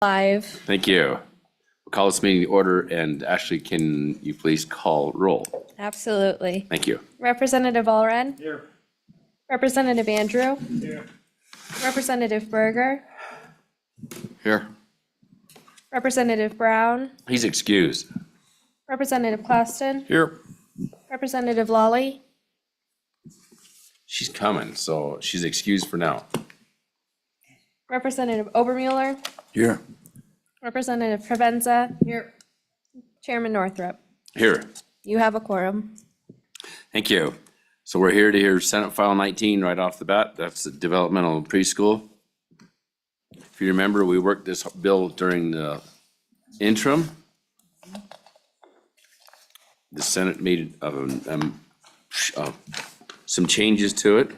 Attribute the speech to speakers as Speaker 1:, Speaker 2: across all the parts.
Speaker 1: Live.
Speaker 2: Thank you. We'll call this meeting to order, and Ashley, can you please call roll?
Speaker 1: Absolutely.
Speaker 2: Thank you.
Speaker 1: Representative Allred.
Speaker 3: Here.
Speaker 1: Representative Andrew.
Speaker 3: Here.
Speaker 1: Representative Berger.
Speaker 2: Here.
Speaker 1: Representative Brown.
Speaker 2: He's excused.
Speaker 1: Representative Claston.
Speaker 2: Here.
Speaker 1: Representative Lawley.
Speaker 2: She's coming, so she's excused for now.
Speaker 1: Representative Obermueller.
Speaker 2: Here.
Speaker 1: Representative Provenza. Here. Chairman Northrup.
Speaker 2: Here.
Speaker 1: You have a quorum.
Speaker 2: Thank you. So we're here to hear Senate File 19 right off the bat. That's the developmental preschool. If you remember, we worked this bill during the interim. The Senate made some changes to it.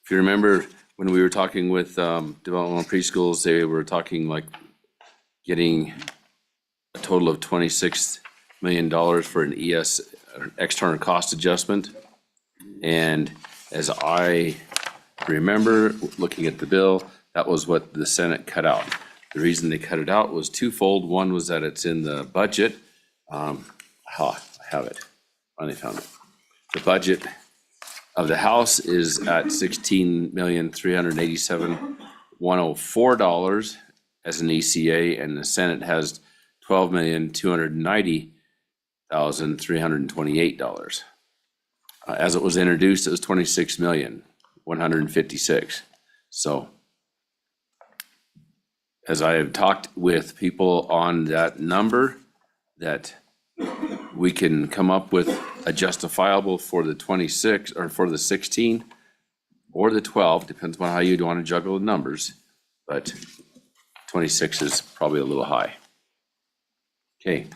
Speaker 2: If you remember, when we were talking with developmental preschools, they were talking like getting a total of $26 million for an external cost adjustment. And as I remember, looking at the bill, that was what the Senate cut out. The reason they cut it out was twofold. One was that it's in the budget. I have it. Finally found it. The budget of the House is at $16,387,104 as an ECA, and the Senate has $12,290,328. As it was introduced, it was $26,156,000. So, as I have talked with people on that number, that we can come up with a justifiable for the 26 or for the 16 or the 12, depends on how you'd want to juggle the numbers, but 26 is probably a little high. Okay.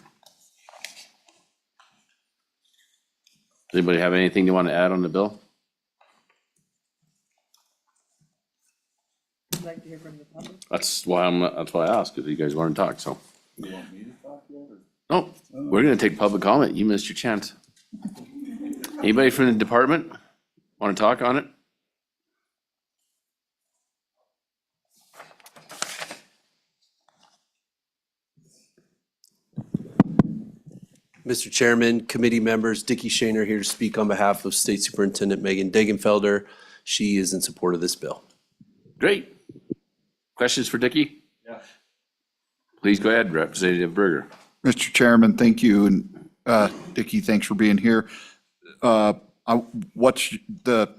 Speaker 2: Anybody have anything you want to add on the bill?
Speaker 3: I'd like to hear from the public.
Speaker 2: That's why I asked, if you guys want to talk, so.
Speaker 3: You want me to talk yet, or?
Speaker 2: No, we're gonna take public comment. You missed your chance. Anybody from the department want to talk on it?
Speaker 4: Mr. Chairman, committee members, Dickie Shaner here to speak on behalf of State Superintendent Megan Degenfelder. She is in support of this bill.
Speaker 2: Great. Questions for Dickie?
Speaker 3: Yeah.
Speaker 2: Please go ahead, Representative Berger.
Speaker 5: Mr. Chairman, thank you, and Dickie, thanks for being here. What's the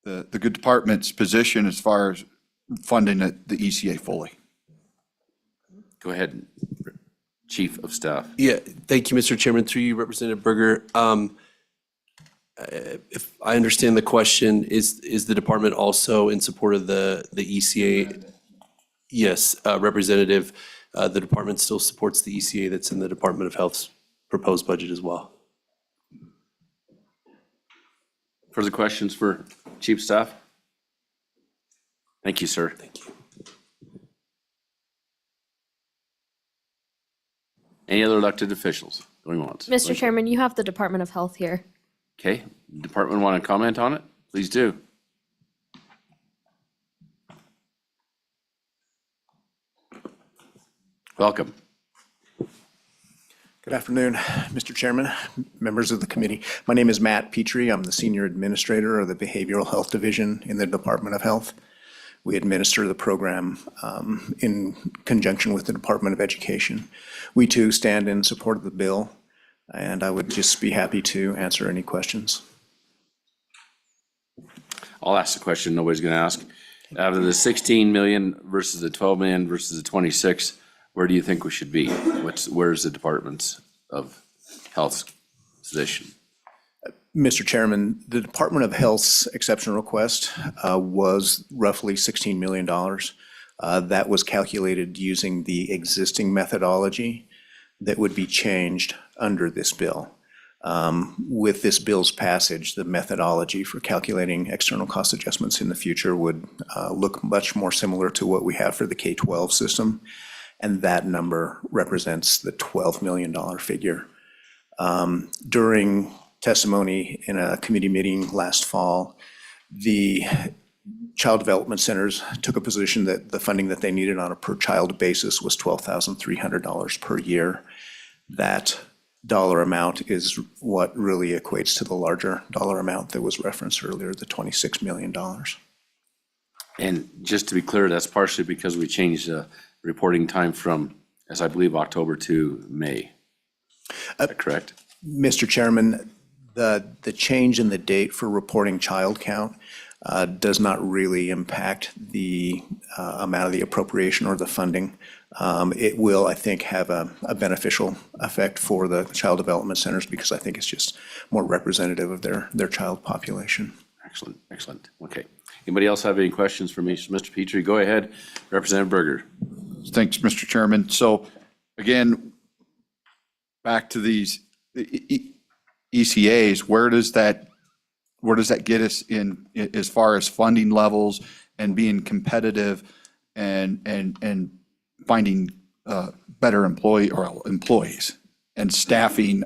Speaker 5: good department's position as far as funding the ECA fully?
Speaker 2: Go ahead, Chief of Staff.
Speaker 4: Yeah, thank you, Mr. Chairman. Through you, Representative Berger. If I understand the question, is the department also in support of the ECA? Yes, Representative, the department still supports the ECA that's in the Department of Health's proposed budget as well.
Speaker 2: Further questions for Chief of Staff? Thank you, sir.
Speaker 4: Thank you.
Speaker 2: Any other elected officials going once?
Speaker 1: Mr. Chairman, you have the Department of Health here.
Speaker 2: Okay, department want to comment on it? Please do. Welcome.
Speaker 6: Good afternoon, Mr. Chairman, members of the committee. My name is Matt Petrie. I'm the Senior Administrator of the Behavioral Health Division in the Department of Health. We administer the program in conjunction with the Department of Education. We too stand in support of the bill, and I would just be happy to answer any questions.
Speaker 2: I'll ask the question nobody's going to ask. Out of the 16 million versus the 12 million versus the 26, where do you think we should be? Where's the Department of Health's position?
Speaker 6: Mr. Chairman, the Department of Health's exception request was roughly $16 million. That was calculated using the existing methodology that would be changed under this bill. With this bill's passage, the methodology for calculating external cost adjustments in the future would look much more similar to what we have for the K-12 system. And that number represents the $12 million figure. During testimony in a committee meeting last fall, the Child Development Centers took a position that the funding that they needed on a per-child basis was $12,300 per year. That dollar amount is what really equates to the larger dollar amount that was referenced earlier, the $26 million.
Speaker 2: And just to be clear, that's partially because we changed the reporting time from, as I believe, October to May. Is that correct?
Speaker 6: Mr. Chairman, the change in the date for reporting child count does not really impact the amount of the appropriation or the funding. It will, I think, have a beneficial effect for the child development centers because I think it's just more representative of their child population.
Speaker 2: Excellent, excellent. Okay. Anybody else have any questions for me? Mr. Petrie, go ahead. Representative Berger.
Speaker 5: Thanks, Mr. Chairman. So again, back to these ECAs, where does that get us in as far as funding levels and being competitive and finding better employees and staffing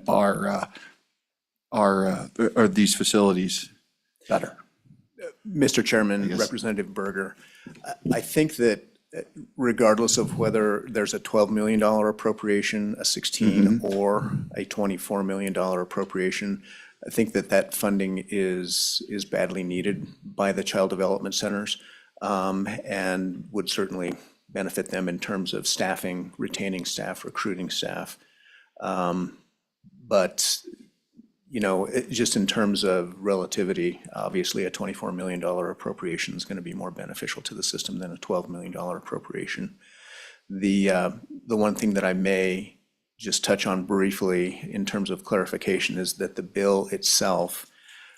Speaker 5: these facilities better?
Speaker 6: Mr. Chairman, Representative Berger, I think that regardless of whether there's a $12 million appropriation, a 16, or a $24 million appropriation, I think that funding is badly needed by the child development centers and would certainly benefit them in terms of staffing, retaining staff, recruiting staff. But you know, just in terms of relativity, obviously a $24 million appropriation is going to be more beneficial to the system than a $12 million appropriation. The one thing that I may just touch on briefly in terms of clarification is that the bill itself,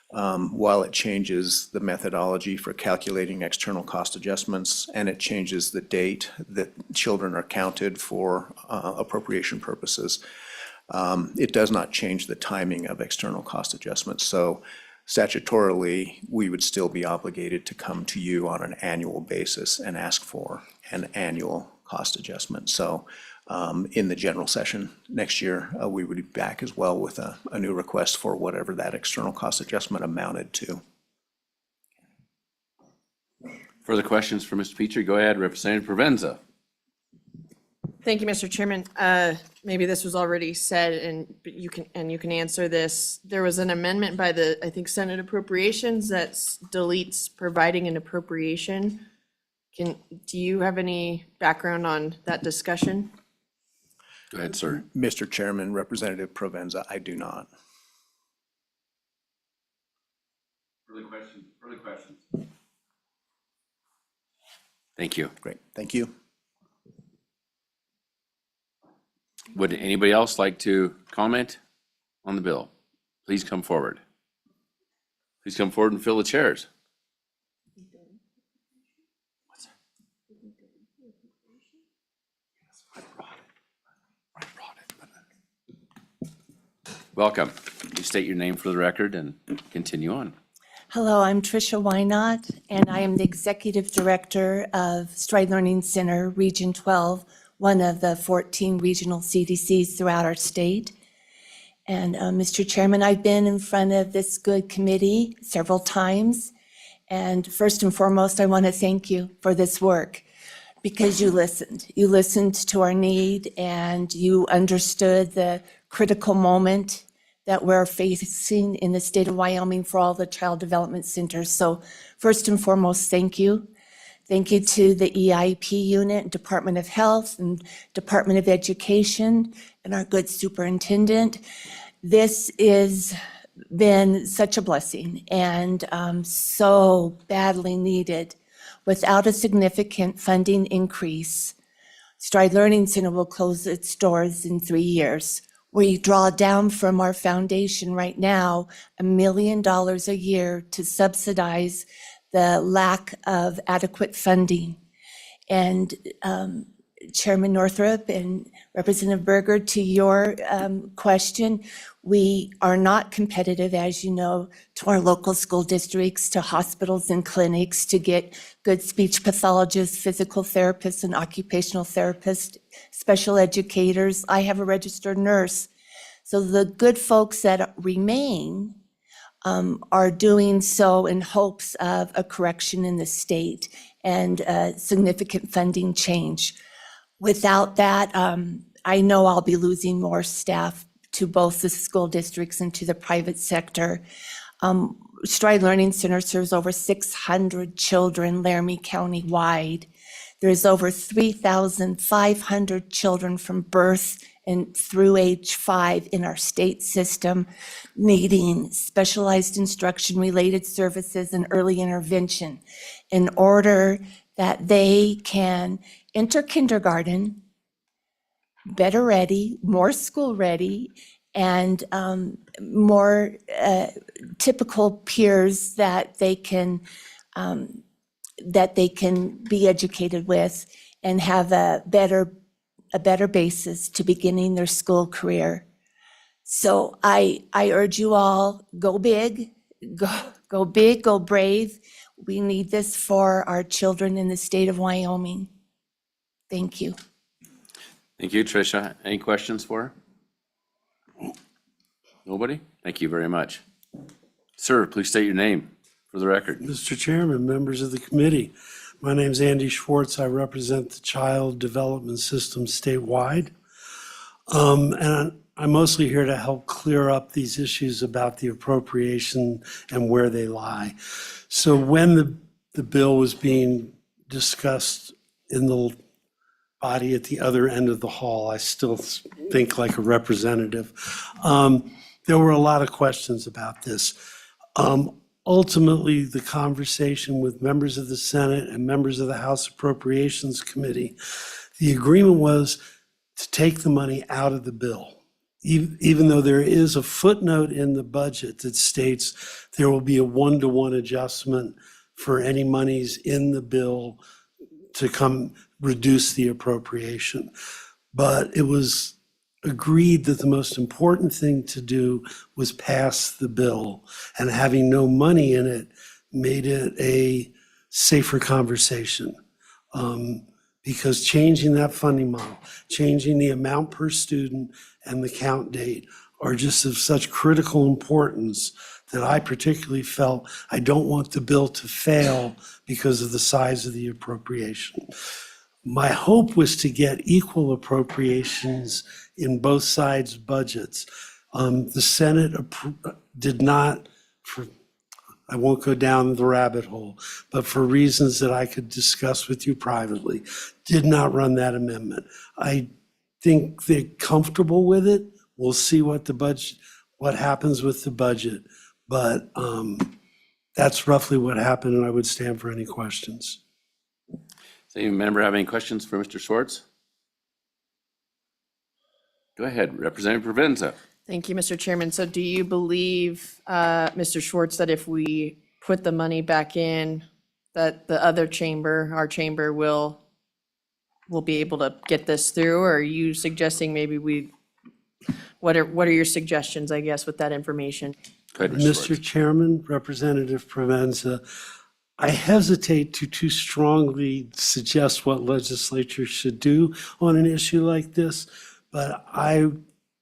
Speaker 6: while it changes the methodology for calculating external cost adjustments and it changes the date that children are counted for appropriation purposes, it does not change the timing of external cost adjustments. So statutorily, we would still be obligated to come to you on an annual basis and ask for an annual cost adjustment. So in the general session next year, we would be back as well with a new request for whatever that external cost adjustment amounted to.
Speaker 2: Further questions for Mr. Petrie? Go ahead, Representative Provenza.
Speaker 3: Thank you, Mr. Chairman. Maybe this was already said, but you can answer this. There was an amendment by the, I think, Senate Appropriations that deletes providing an appropriation. Do you have any background on that discussion?
Speaker 2: Go ahead, sir.
Speaker 6: Mr. Chairman, Representative Provenza, I do not.
Speaker 2: Further questions? Thank you.
Speaker 6: Great, thank you.
Speaker 2: Would anybody else like to comment on the bill? Please come forward. Please come forward and fill the chairs. Welcome. Please state your name for the record and continue on.
Speaker 7: Hello, I'm Tricia Wynot, and I am the Executive Director of Stride Learning Center, Region 12, one of the 14 regional CDCs throughout our state. And Mr. Chairman, I've been in front of this good committee several times. And first and foremost, I want to thank you for this work because you listened. You listened to our need and you understood the critical moment that we're facing in the state of Wyoming for all the child development centers. So first and foremost, thank you. Thank you to the EIP unit, Department of Health and Department of Education and our good superintendent. This has been such a blessing and so badly needed. Without a significant funding increase, Stride Learning Center will close its doors in 3 years. We draw down from our foundation right now $1 million a year to subsidize the lack of adequate funding. And Chairman Northrup and Representative Berger, to your question, we are not competitive, as you know, to our local school districts, to hospitals and clinics to get good speech pathologists, physical therapists, and occupational therapists, special educators. I have a registered nurse. So the good folks that remain are doing so in hopes of a correction in the state and significant funding change. Without that, I know I'll be losing more staff to both the school districts and to the private sector. Stride Learning Center serves over 600 children Laramie County-wide. There's over 3,500 children from birth and through age 5 in our state system needing specialized instruction-related services and early intervention in order that they can enter kindergarten better ready, more school ready, and more typical peers that they can be educated with and have a better basis to beginning their school career. So I urge you all, go big, go big, go brave. We need this for our children in the state of Wyoming. Thank you.
Speaker 2: Thank you, Tricia. Any questions for her? Nobody? Thank you very much. Sir, please state your name for the record.
Speaker 8: Mr. Chairman, members of the committee, my name's Andy Schwartz. I represent the Child Development System statewide. And I'm mostly here to help clear up these issues about the appropriation and where they lie. So when the bill was being discussed in the body at the other end of the hall, I still think like a representative. There were a lot of questions about this. Ultimately, the conversation with members of the Senate and members of the House Appropriations Committee, the agreement was to take the money out of the bill. Even though there is a footnote in the budget that states there will be a one-to-one adjustment for any monies in the bill to come reduce the appropriation. But it was agreed that the most important thing to do was pass the bill, and having no money in it made it a safer conversation. Because changing that funding model, changing the amount per student and the count date are just of such critical importance that I particularly felt I don't want the bill to fail because of the size of the appropriation. My hope was to get equal appropriations in both sides' budgets. The Senate did not, I won't go down the rabbit hole, but for reasons that I could discuss with you privately, did not run that amendment. I think they're comfortable with it. We'll see what happens with the budget. But that's roughly what happened, and I would stand for any questions.
Speaker 2: Does any member have any questions for Mr. Schwartz? Go ahead, Representative Provenza.
Speaker 3: Thank you, Mr. Chairman. So do you believe, Mr. Schwartz, that if we put the money back in, that the other chamber, our chamber, will be able to get this through? Or are you suggesting maybe what are your suggestions, I guess, with that information?
Speaker 2: Go ahead, Mr. Schwartz.
Speaker 8: Mr. Chairman, Representative Provenza, I hesitate to too strongly suggest what legislature should do on an issue like this, but I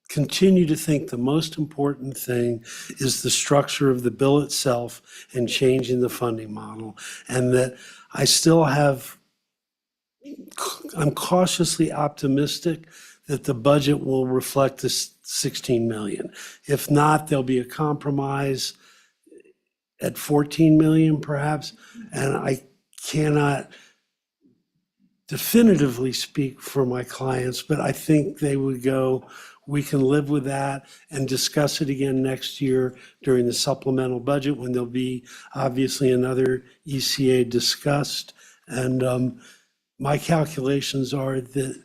Speaker 8: continue to think the most important thing is the structure of the bill itself and changing the funding model. And that I'm cautiously optimistic that the budget will reflect this 16 million. If not, there'll be a compromise at 14 million perhaps, and I cannot definitively speak for my clients, but I think they would go, we can live with that and discuss it again next year during the supplemental budget when there'll be obviously another ECA discussed. And my calculations are that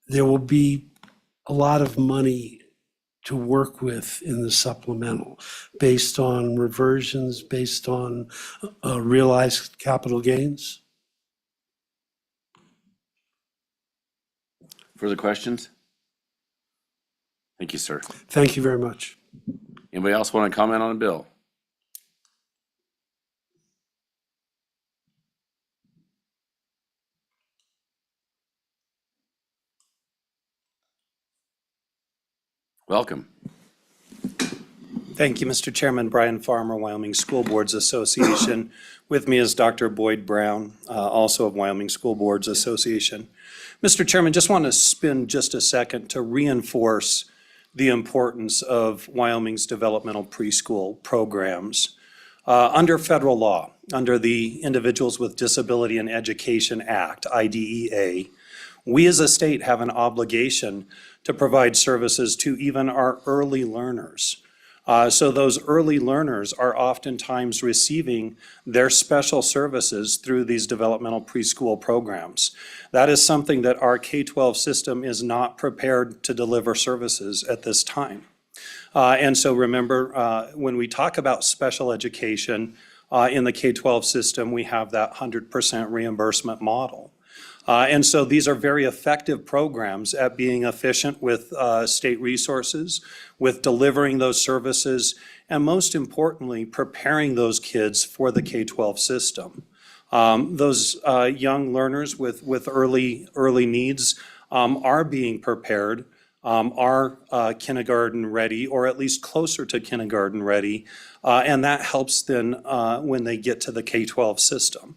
Speaker 8: there will be a lot of money to work with in the supplemental based on reversions, based on realized capital gains.
Speaker 2: Further questions? Thank you, sir.
Speaker 8: Thank you very much.
Speaker 2: Anybody else want to comment on the bill? Welcome.
Speaker 9: Thank you, Mr. Chairman. Brian Farmer, Wyoming School Boards Association. With me is Dr. Boyd Brown, also of Wyoming School Boards Association. Mr. Chairman, just want to spend just a second to reinforce the importance of Wyoming's developmental preschool programs. Under federal law, under the Individuals with Disability in Education Act, IDEA, we as a state have an obligation to provide services to even our early learners. So those early learners are oftentimes receiving their special services through these developmental preschool programs. That is something that our K-12 system is not prepared to deliver services at this time. And so remember, when we talk about special education in the K-12 system, we have that 100% reimbursement model. And so these are very effective programs at being efficient with state resources, with delivering those services, and most importantly, preparing those kids for the K-12 system. Those young learners with early needs are being prepared, are kindergarten ready, or at least closer to kindergarten ready, and that helps then when they get to the K-12 system.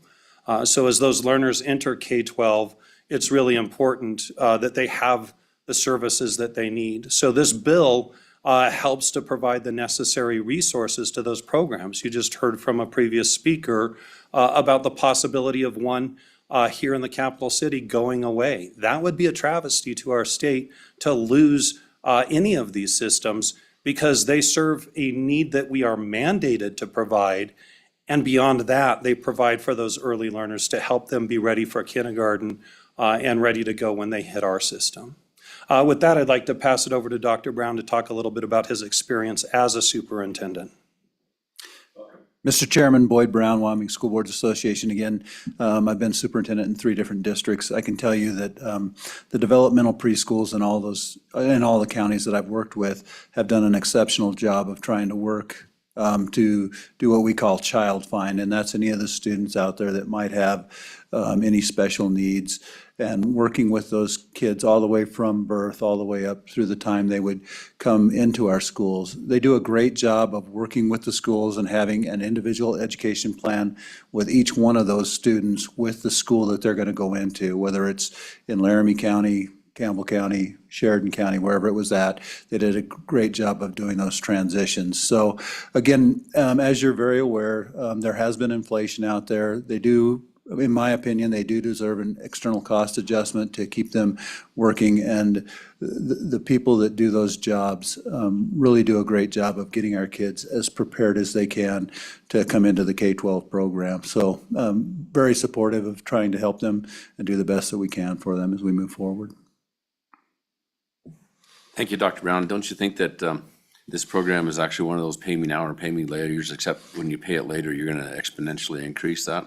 Speaker 9: So as those learners enter K-12, it's really important that they have the services that they need. So this bill helps to provide the necessary resources to those programs. You just heard from a previous speaker about the possibility of one here in the capital city going away. That would be a travesty to our state to lose any of these systems because they serve a need that we are mandated to provide. And beyond that, they provide for those early learners to help them be ready for kindergarten and ready to go when they hit our system. With that, I'd like to pass it over to Dr. Brown to talk a little bit about his experience as a superintendent.
Speaker 10: Mr. Chairman, Boyd Brown, Wyoming School Boards Association again. I've been superintendent in 3 different districts. I can tell you that the developmental preschools in all the counties that I've worked with have done an exceptional job of trying to work to do what we call child find, and that's any of the students out there that might have any special needs, and working with those kids all the way from birth, all the way up through the time they would come into our schools. They do a great job of working with the schools and having an individual education plan with each one of those students with the school that they're going to go into, whether it's in Laramie County, Campbell County, Sheridan County, wherever it was at. They did a great job of doing those transitions. So again, as you're very aware, there has been inflation out there. They do, in my opinion, they do deserve an external cost adjustment to keep them working. And the people that do those jobs really do a great job of getting our kids as prepared as they can to come into the K-12 program. So very supportive of trying to help them and do the best that we can for them as we move forward.
Speaker 2: Thank you, Dr. Brown. Don't you think that this program is actually one of those pay me now or pay me later, except when you pay it later, you're going to exponentially increase that?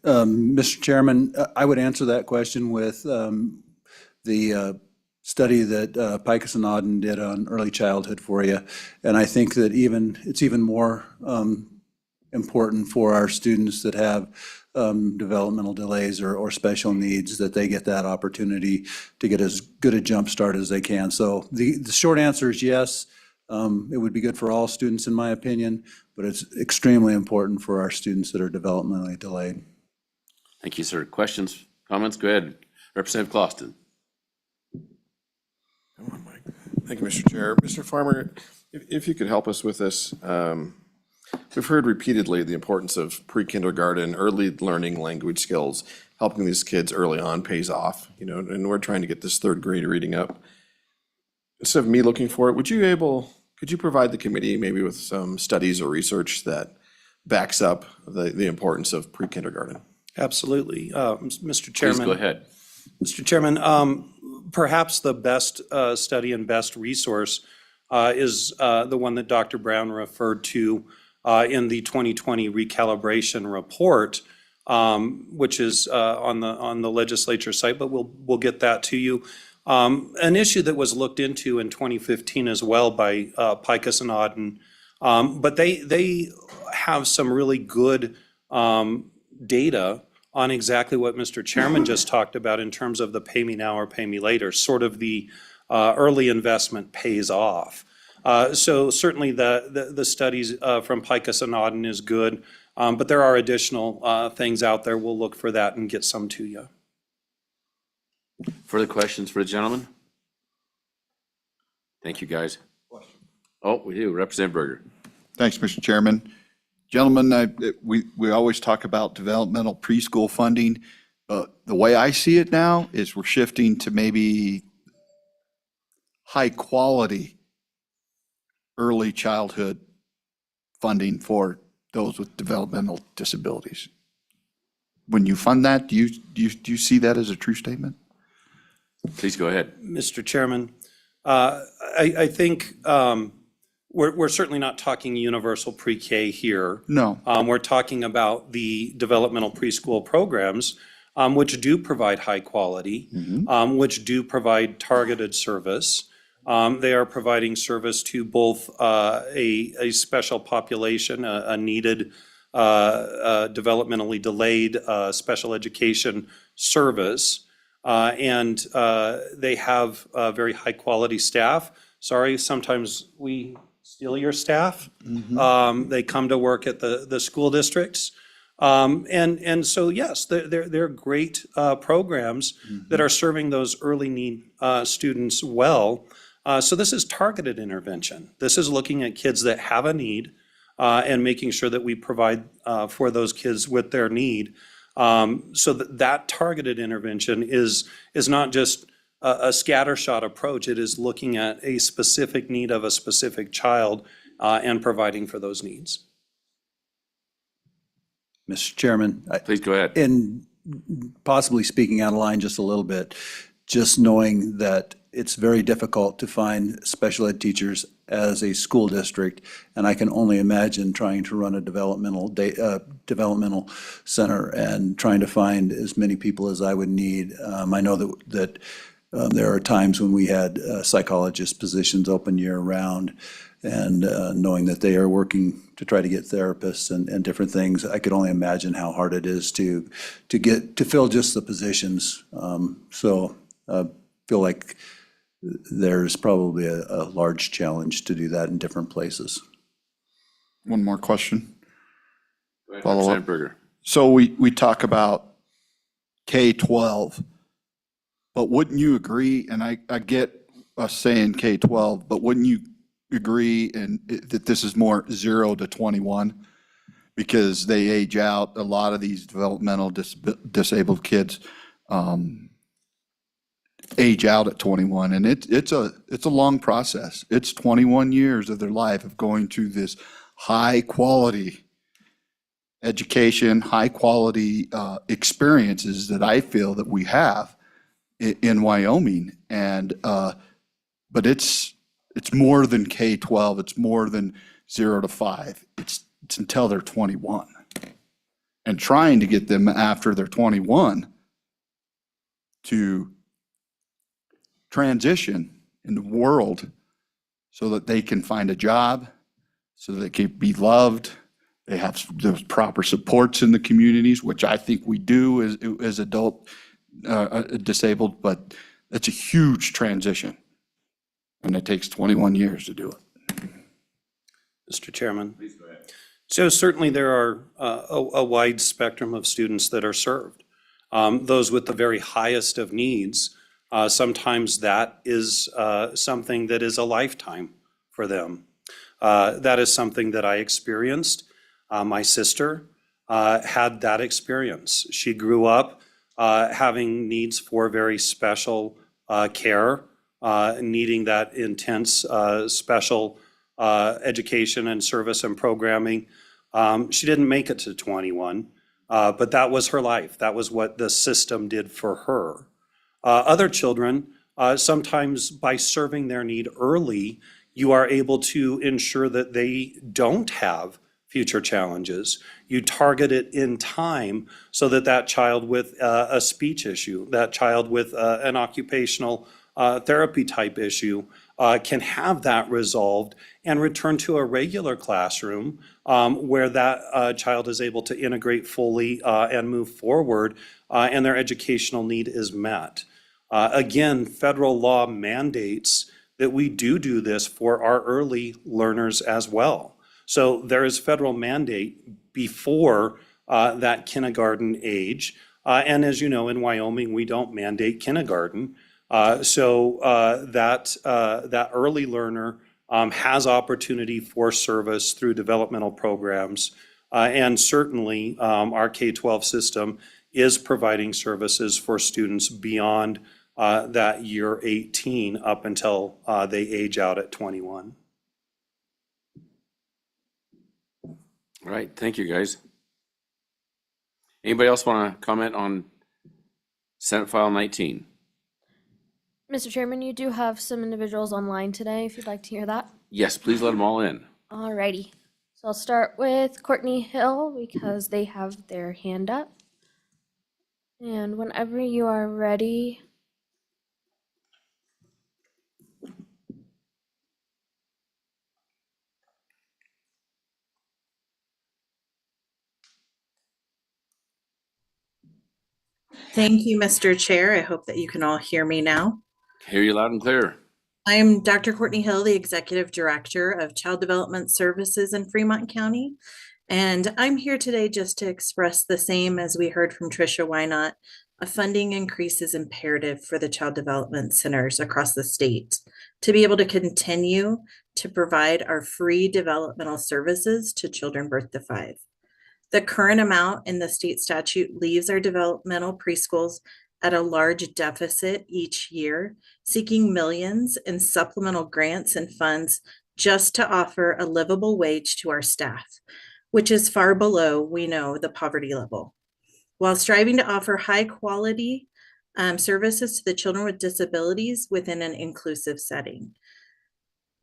Speaker 10: Mr. Chairman, I would answer that question with the study that Picus and Auden did on early childhood for you. And I think that it's even more important for our students that have developmental delays or special needs, that they get that opportunity to get as good a jump start as they can. So the short answer is yes. It would be good for all students, in my opinion, but it's extremely important for our students that are developmentally delayed.
Speaker 2: Thank you, sir. Questions, comments? Go ahead. Representative Clauston.
Speaker 11: Thank you, Mr. Chair. Mr. Farmer, if you could help us with this. We've heard repeatedly the importance of pre-kindergarten, early learning language skills, helping these kids early on pays off, and we're trying to get this 3rd grade reading up. Instead of me looking for it, could you provide the committee maybe with some studies or research that backs up the importance of pre-kindergarten?
Speaker 9: Absolutely. Mr. Chairman.
Speaker 2: Please go ahead.
Speaker 9: Mr. Chairman, perhaps the best study and best resource is the one that Dr. Brown referred to in the 2020 recalibration report, which is on the legislature site, but we'll get that to you. An issue that was looked into in 2015 as well by Picus and Auden, but they have some really good data on exactly what Mr. Chairman just talked about in terms of the pay me now or pay me later, sort of the early investment pays off. So certainly the studies from Picus and Auden is good, but there are additional things out there. We'll look for that and get some to you.
Speaker 2: Further questions for the gentleman? Thank you, guys. Oh, we do. Representative Berger.
Speaker 5: Thanks, Mr. Chairman. Gentlemen, we always talk about developmental preschool funding. The way I see it now is we're shifting to maybe high-quality early childhood funding for those with developmental disabilities. When you fund that, do you see that as a true statement?
Speaker 2: Please go ahead.
Speaker 9: Mr. Chairman, I think we're certainly not talking universal pre-K here.
Speaker 5: No.
Speaker 9: We're talking about the developmental preschool programs, which do provide high quality, which do provide targeted service. They are providing service to both a special population, a needed developmentally delayed special education service, and they have very high-quality staff. Sorry, sometimes we steal your staff. They come to work at the school districts. And so, yes, they're great programs that are serving those early need students well. So this is targeted intervention. This is looking at kids that have a need and making sure that we provide for those kids with their need. So that targeted intervention is not just a scattershot approach. It is looking at a specific need of a specific child and providing for those needs.
Speaker 10: Mr. Chairman,
Speaker 2: Please go ahead.
Speaker 10: and possibly speaking out of line just a little bit, just knowing that it's very difficult to find special ed teachers as a school district, and I can only imagine trying to run a developmental center and trying to find as many people as I would need. I know that there are times when we had psychologist positions open year-round, and knowing that they are working to try to get therapists and different things, I could only imagine how hard it is to fill just the positions. So I feel like there's probably a large challenge to do that in different places.
Speaker 5: One more question.
Speaker 2: Go ahead,
Speaker 5: Follow up.
Speaker 2: Representative Berger.
Speaker 5: So we talk about K-12, but wouldn't you agree, and I get us saying K-12, but wouldn't you agree that this is more 0 to 21? Because they age out, a lot of these developmental disabled kids age out at 21, and it's a long process. It's 21 years of their life of going through this high-quality education, high-quality experiences that I feel that we have in Wyoming. And but it's more than K-12. It's more than 0 to 5. It's until they're 21. And trying to get them after they're 21 to transition in the world so that they can find a job, so that they can be loved. They have those proper supports in the communities, which I think we do as adult disabled, but it's a huge transition. And it takes 21 years to do it.
Speaker 9: Mr. Chairman. Please go ahead. So certainly there are a wide spectrum of students that are served. Those with the very highest of needs, sometimes that is something that is a lifetime for them. That is something that I experienced. My sister had that experience. She grew up having needs for very special care, needing that intense special education and service and programming. She didn't make it to 21, but that was her life. That was what the system did for her. Other children, sometimes by serving their need early, you are able to ensure that they don't have future challenges. You target it in time so that that child with a speech issue, that child with an occupational therapy type issue can have that resolved and return to a regular classroom where that child is able to integrate fully and move forward and their educational need is met. Again, federal law mandates that we do this for our early learners as well. So there is federal mandate before that kindergarten age. And as you know, in Wyoming, we don't mandate kindergarten. So that early learner has opportunity for service through developmental programs. And certainly, our K-12 system is providing services for students beyond that year 18 up until they age out at 21.
Speaker 2: All right, thank you, guys. Anybody else want to comment on Senate File 19?
Speaker 1: Mr. Chairman, you do have some individuals online today, if you'd like to hear that.
Speaker 2: Yes, please let them all in.
Speaker 1: Alrighty. So I'll start with Courtney Hill because they have their hand up. And whenever you are ready.
Speaker 12: Thank you, Mr. Chair. I hope that you can all hear me now.
Speaker 2: Hear you loud and clear.
Speaker 12: I am Dr. Courtney Hill, the Executive Director of Child Development Services in Fremont County. And I'm here today just to express the same as we heard from Tricia Wynot. A funding increase is imperative for the child development centers across the state to be able to continue to provide our free developmental services to children birth to 5. The current amount in the state statute leaves our developmental preschools at a large deficit each year, seeking millions in supplemental grants and funds just to offer a livable wage to our staff, which is far below, we know, the poverty level. While striving to offer high quality services to the children with disabilities within an inclusive setting.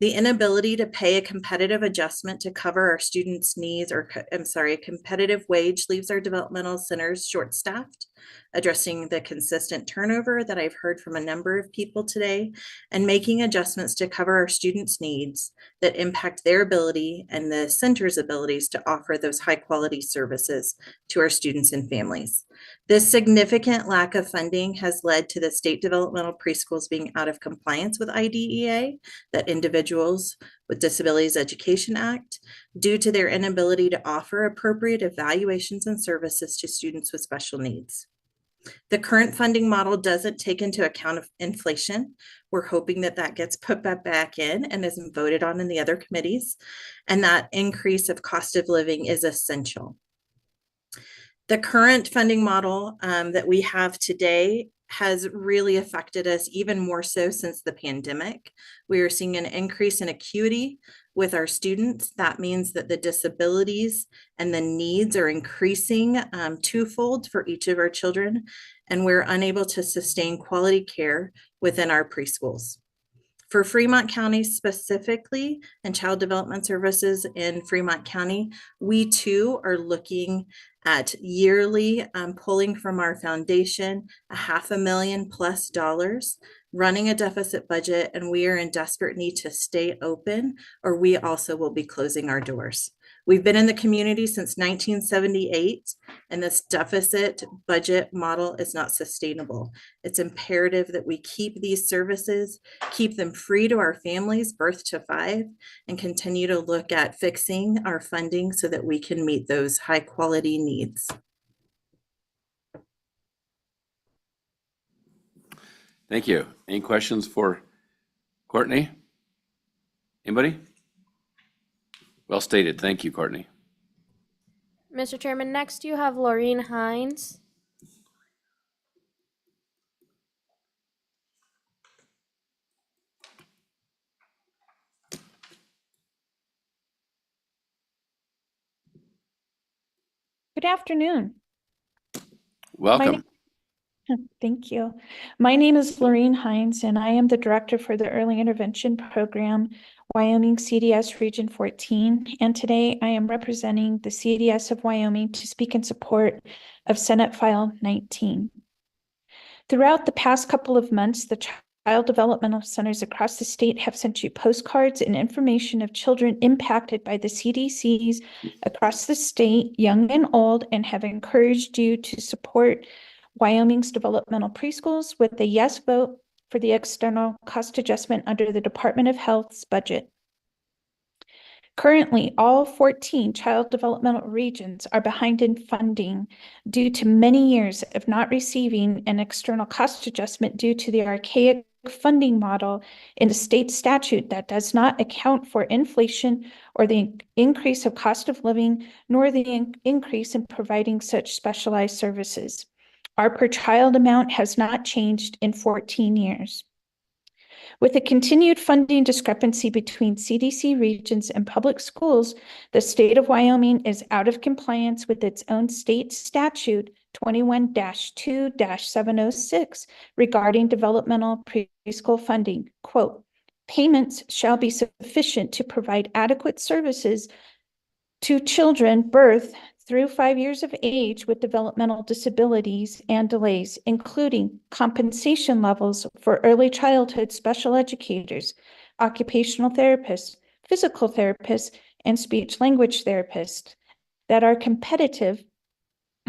Speaker 12: The inability to pay a competitive adjustment to cover our students' needs, a competitive wage leaves our developmental centers short-staffed, addressing the consistent turnover that I've heard from a number of people today, and making adjustments to cover our students' needs that impact their ability and the center's abilities to offer those high-quality services to our students and families. This significant lack of funding has led to the state developmental preschools being out of compliance with IDEA, that Individuals with Disabilities Education Act, due to their inability to offer appropriate evaluations and services to students with special needs. The current funding model doesn't take into account of inflation. We're hoping that that gets put back in and isn't voted on in the other committees, and that increase of cost of living is essential. The current funding model that we have today has really affected us even more so since the pandemic. We are seeing an increase in acuity with our students. That means that the disabilities and the needs are increasing twofold for each of our children, and we're unable to sustain quality care within our preschools. For Fremont County specifically, and child development services in Fremont County, we too are looking at yearly pulling from our foundation $500,000+ running a deficit budget, and we are in desperate need to stay open, or we also will be closing our doors. We've been in the community since 1978, and this deficit budget model is not sustainable. It's imperative that we keep these services, keep them free to our families, birth to 5, and continue to look at fixing our funding so that we can meet those high quality needs.
Speaker 2: Thank you. Any questions for Courtney? Anybody? Well stated. Thank you, Courtney.
Speaker 1: Mr. Chairman, next you have Laureen Hines.
Speaker 13: Good afternoon.
Speaker 2: Welcome.
Speaker 13: Thank you. My name is Laureen Hines, and I am the Director for the Early Intervention Program, Wyoming CDS Region 14. And today I am representing the CDS of Wyoming to speak in support of Senate File 19. Throughout the past couple of months, the child developmental centers across the state have sent you postcards and information of children impacted by the CDCs across the state, young and old, and have encouraged you to support Wyoming's developmental preschools with a yes vote for the external cost adjustment under the Department of Health's budget. Currently, all 14 child developmental regions are behind in funding due to many years of not receiving an external cost adjustment due to the archaic funding model in the state statute that does not account for inflation or the increase of cost of living, nor the increase in providing such specialized services. Our per child amount has not changed in 14 years. With a continued funding discrepancy between CDC regions and public schools, the state of Wyoming is out of compliance with its own state statute 21-2-706 regarding developmental preschool funding. Quote, payments shall be sufficient to provide adequate services to children birth through 5 years of age with developmental disabilities and delays, including compensation levels for early childhood special educators, occupational therapists, physical therapists, and speech language therapists that are competitive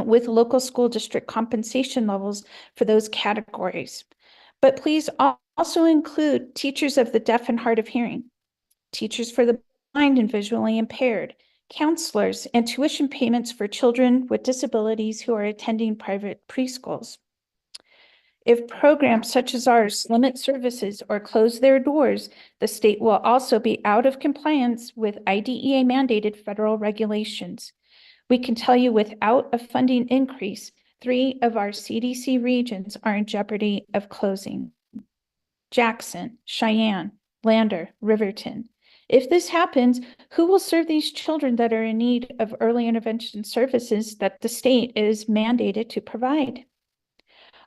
Speaker 13: with local school district compensation levels for those categories. But please also include teachers of the deaf and hard of hearing, teachers for the blind and visually impaired, counselors, and tuition payments for children with disabilities who are attending private preschools. If programs such as ours limit services or close their doors, the state will also be out of compliance with IDEA mandated federal regulations. We can tell you without a funding increase, 3 of our CDC regions are in jeopardy of closing: Jackson, Cheyenne, Lander, Riverton. If this happens, who will serve these children that are in need of early intervention services that the state is mandated to provide?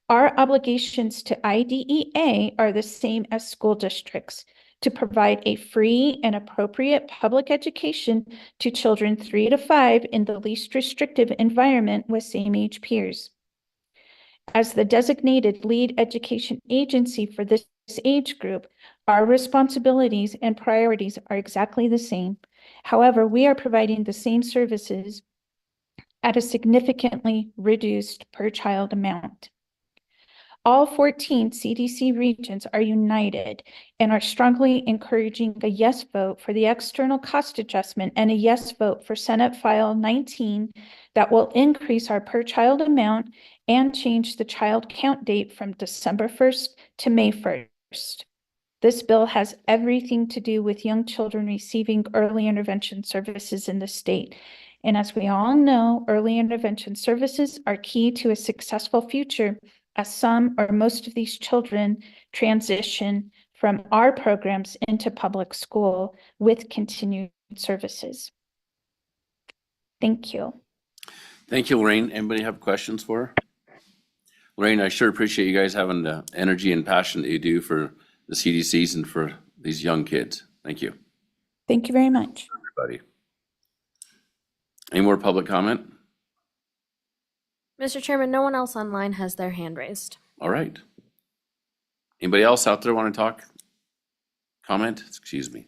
Speaker 13: Our obligations to IDEA are the same as school districts: to provide a free and appropriate public education to children 3 to 5 in the least restrictive environment with same-age peers. As the designated lead education agency for this age group, our responsibilities and priorities are exactly the same. However, we are providing the same services at a significantly reduced per child amount. All 14 CDC regions are united and are strongly encouraging a yes vote for the external cost adjustment and a yes vote for Senate File 19 that will increase our per child amount and change the child count date from December 1st to May 1st. This bill has everything to do with young children receiving early intervention services in the state. And as we all know, early intervention services are key to a successful future, as some or most of these children transition from our programs into public school with continued services. Thank you.
Speaker 2: Thank you, Lorraine. Anybody have questions for her? Lorraine, I sure appreciate you guys having the energy and passion that you do for the CDCs and for these young kids. Thank you,
Speaker 13: Thank you very much.
Speaker 2: everybody. Any more public comment?
Speaker 1: Mr. Chairman, no one else online has their hand raised.
Speaker 2: All right. Anybody else out there want to talk? Comment? Excuse me.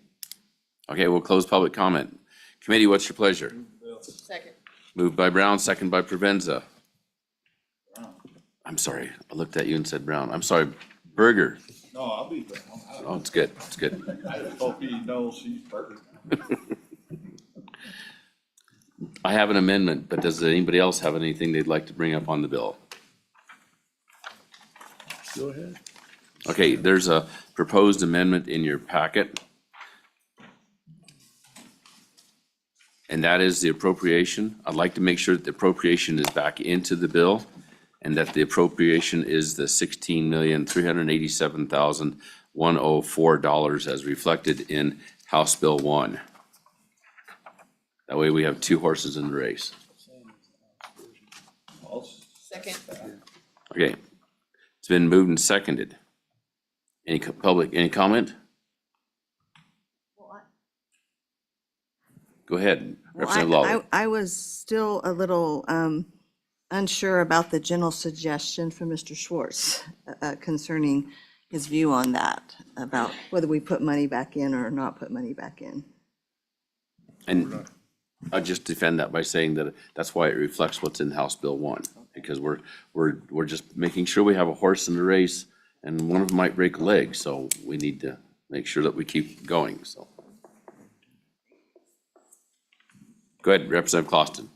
Speaker 2: Okay, we'll close public comment. Committee, what's your pleasure?
Speaker 3: Second.
Speaker 2: Moved by Brown, second by Provenza. I'm sorry, I looked at you and said Brown. I'm sorry, Berger.
Speaker 5: No, I'll be there.
Speaker 2: Oh, it's good, it's good.
Speaker 5: I hope he knows he's perfect.
Speaker 2: I have an amendment, but does anybody else have anything they'd like to bring up on the bill?
Speaker 5: Go ahead.
Speaker 2: Okay, there's a proposed amendment in your packet. And that is the appropriation. I'd like to make sure that the appropriation is back into the bill and that the appropriation is the $16,387,104 as reflected in House Bill 1. That way we have 2 horses in the race.
Speaker 3: Second.
Speaker 2: Okay, it's been moved and seconded. Any any comment? Go ahead, Representative Lawler.
Speaker 14: I was still a little unsure about the general suggestion from Mr. Schwartz concerning his view on that, about whether we put money back in or not put money back in.
Speaker 2: And I'll just defend that by saying that that's why it reflects what's in House Bill 1, because we're just making sure we have a horse in the race and one of them might break a leg, so we need to make sure that we keep going, so. Go ahead, Representative Clausen.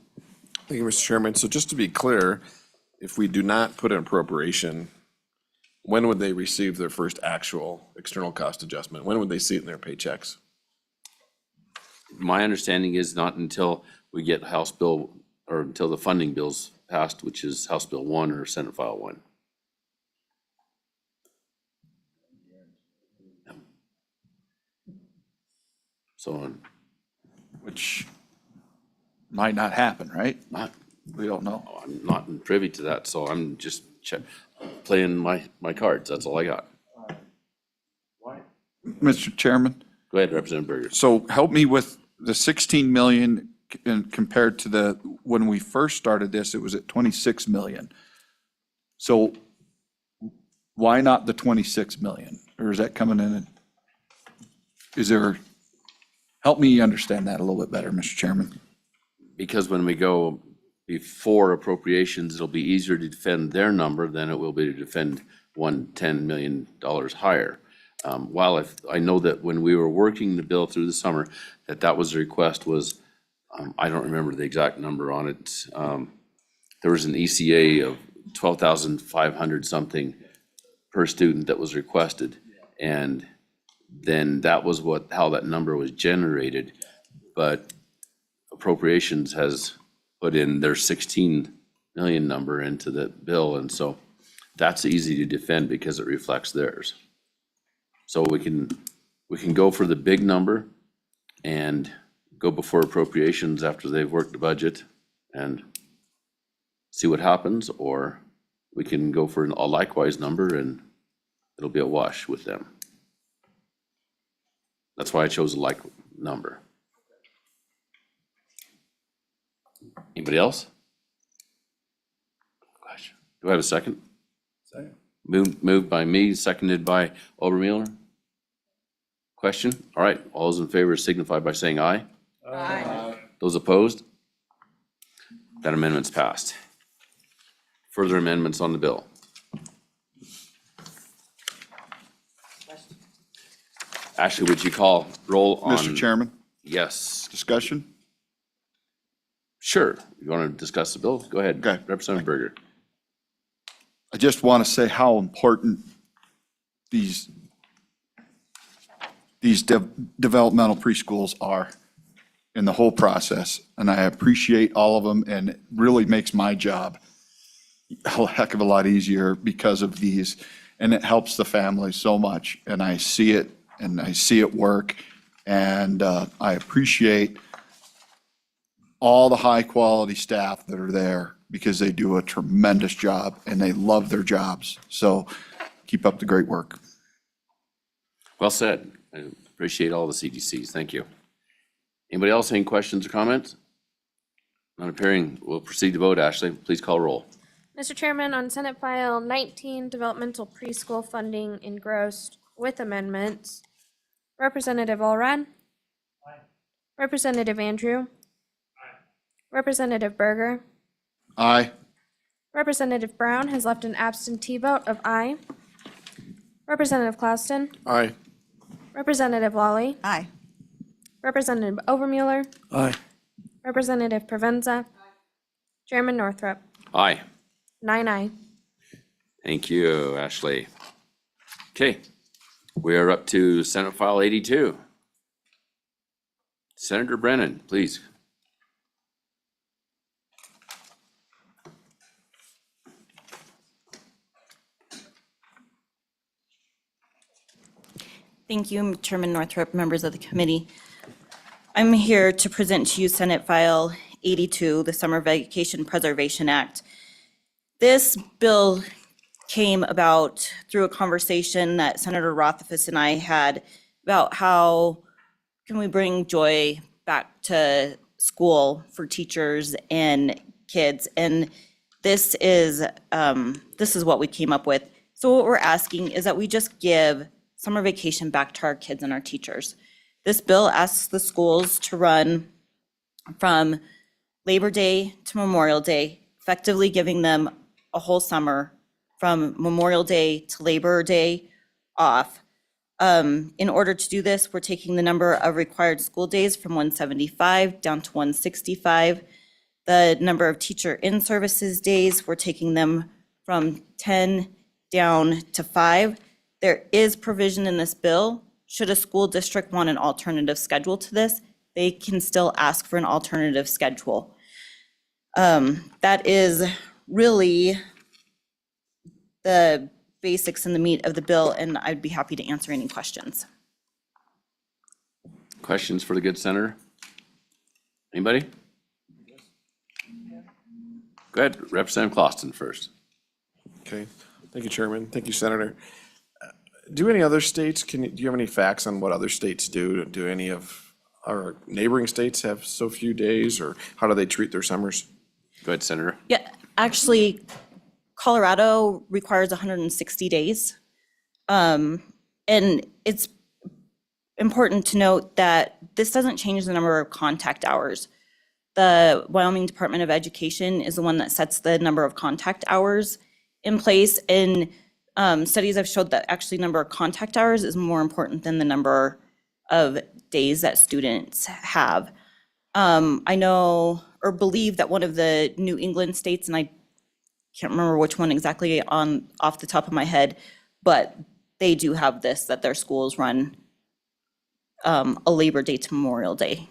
Speaker 11: Thank you, Mr. Chairman. So just to be clear, if we do not put an appropriation, when would they receive their first actual external cost adjustment? When would they see it in their paychecks?
Speaker 2: My understanding is not until we get House Bill, or until the funding bill's passed, which is House Bill 1 or Senate File 1. So,
Speaker 5: Which might not happen, right?
Speaker 2: not,
Speaker 5: We don't know.
Speaker 2: I'm not privy to that, so I'm just playing my cards, that's all I got.
Speaker 5: Mr. Chairman,
Speaker 2: Go ahead, Representative Berger.
Speaker 5: so help me with the 16 million compared to when we first started this, it was at 26 million. So why not the 26 million? Or is that coming in? Is there, help me understand that a little bit better, Mr. Chairman.
Speaker 2: Because when we go before appropriations, it'll be easier to defend their number than it will be to defend $10 million higher. While if, I know that when we were working the bill through the summer, that was the request was, I don't remember the exact number on it. There was an ECA of 12,500 something per student that was requested. And then that was how that number was generated. But appropriations has put in their 16 million number into the bill. And so that's easy to defend because it reflects theirs. So we can go for the big number and go before appropriations after they've worked the budget and see what happens, or we can go for a likewise number and it'll be a wash with them. That's why I chose a like number. Anybody else? Gosh, do I have a second?
Speaker 10: Second.
Speaker 2: Moved by me, seconded by Obermueller. Question? All right, all those in favor signify by saying aye. Aye. Those opposed? That amendment's passed. Further amendments on the bill. Ashley, would you call roll on?
Speaker 5: Mr. Chairman,
Speaker 2: Yes,
Speaker 5: discussion?
Speaker 2: sure. You want to discuss the bill? Go ahead.
Speaker 5: Okay.
Speaker 2: Representative Berger.
Speaker 5: I just want to say how important these developmental preschools are in the whole process. And I appreciate all of them, and it really makes my job a heck of a lot easier because of these. And it helps the family so much. And I see it, and I see it work. And I appreciate all the high-quality staff that are there because they do a tremendous job and they love their jobs. So keep up the great work.
Speaker 2: Well said. I appreciate all the CDCs. Thank you. Anybody else, any questions or comments? Not appearing. We'll proceed to vote. Ashley, please call roll.
Speaker 1: Mr. Chairman, on Senate File 19, developmental preschool funding engrossed with amendments, Representative Allred. Aye. Representative Andrew. Aye. Representative Berger.
Speaker 5: Aye.
Speaker 1: Representative Brown has left an absentee vote of aye. Representative Clausen.
Speaker 11: Aye.
Speaker 1: Representative Lawley.
Speaker 14: Aye.
Speaker 1: Representative Overmueller.
Speaker 10: Aye.
Speaker 1: Representative Provenza. Chairman Northrup.
Speaker 2: Aye.
Speaker 1: 9
Speaker 2: Thank you, Ashley. Okay, we are up to Senate File 82. Senator Brennan, please.
Speaker 15: Thank you, Chairman Northrup, members of the committee. I'm here to present to you Senate File 82, the Summer Vacation Preservation Act. This bill came about through a conversation that Senator Rothfuss and I had about how can we bring joy back to school for teachers and kids. And this is what we came up with. So what we're asking is that we just give summer vacation back to our kids and our teachers. This bill asks the schools to run from Labor Day to Memorial Day, effectively giving them a whole summer from Memorial Day to Labor Day off. In order to do this, we're taking the number of required school days from 175 down to 165. The number of teacher in-services days, we're taking them from 10 down to 5. There is provision in this bill. Should a school district want an alternative schedule to this, they can still ask for an alternative schedule. That is really the basics and the meat of the bill, and I'd be happy to answer any questions.
Speaker 2: Questions for the good senator? Anybody? Go ahead, Representative Clausen first.
Speaker 11: Okay, thank you, Chairman. Thank you, Senator. Do any other states, do you have any facts on what other states do? Do any of our neighboring states have so few days, or how do they treat their summers?
Speaker 2: Go ahead, Senator.
Speaker 15: Yeah, actually, Colorado requires 160 days. And it's important to note that this doesn't change the number of contact hours. The Wyoming Department of Education is the one that sets the number of contact hours in place. And studies have showed that actually number of contact hours is more important than the number of days that students have. I know or believe that one of the New England states, and I can't remember which one exactly off the top of my head, but they do have this, that their schools run a Labor Day to Memorial Day.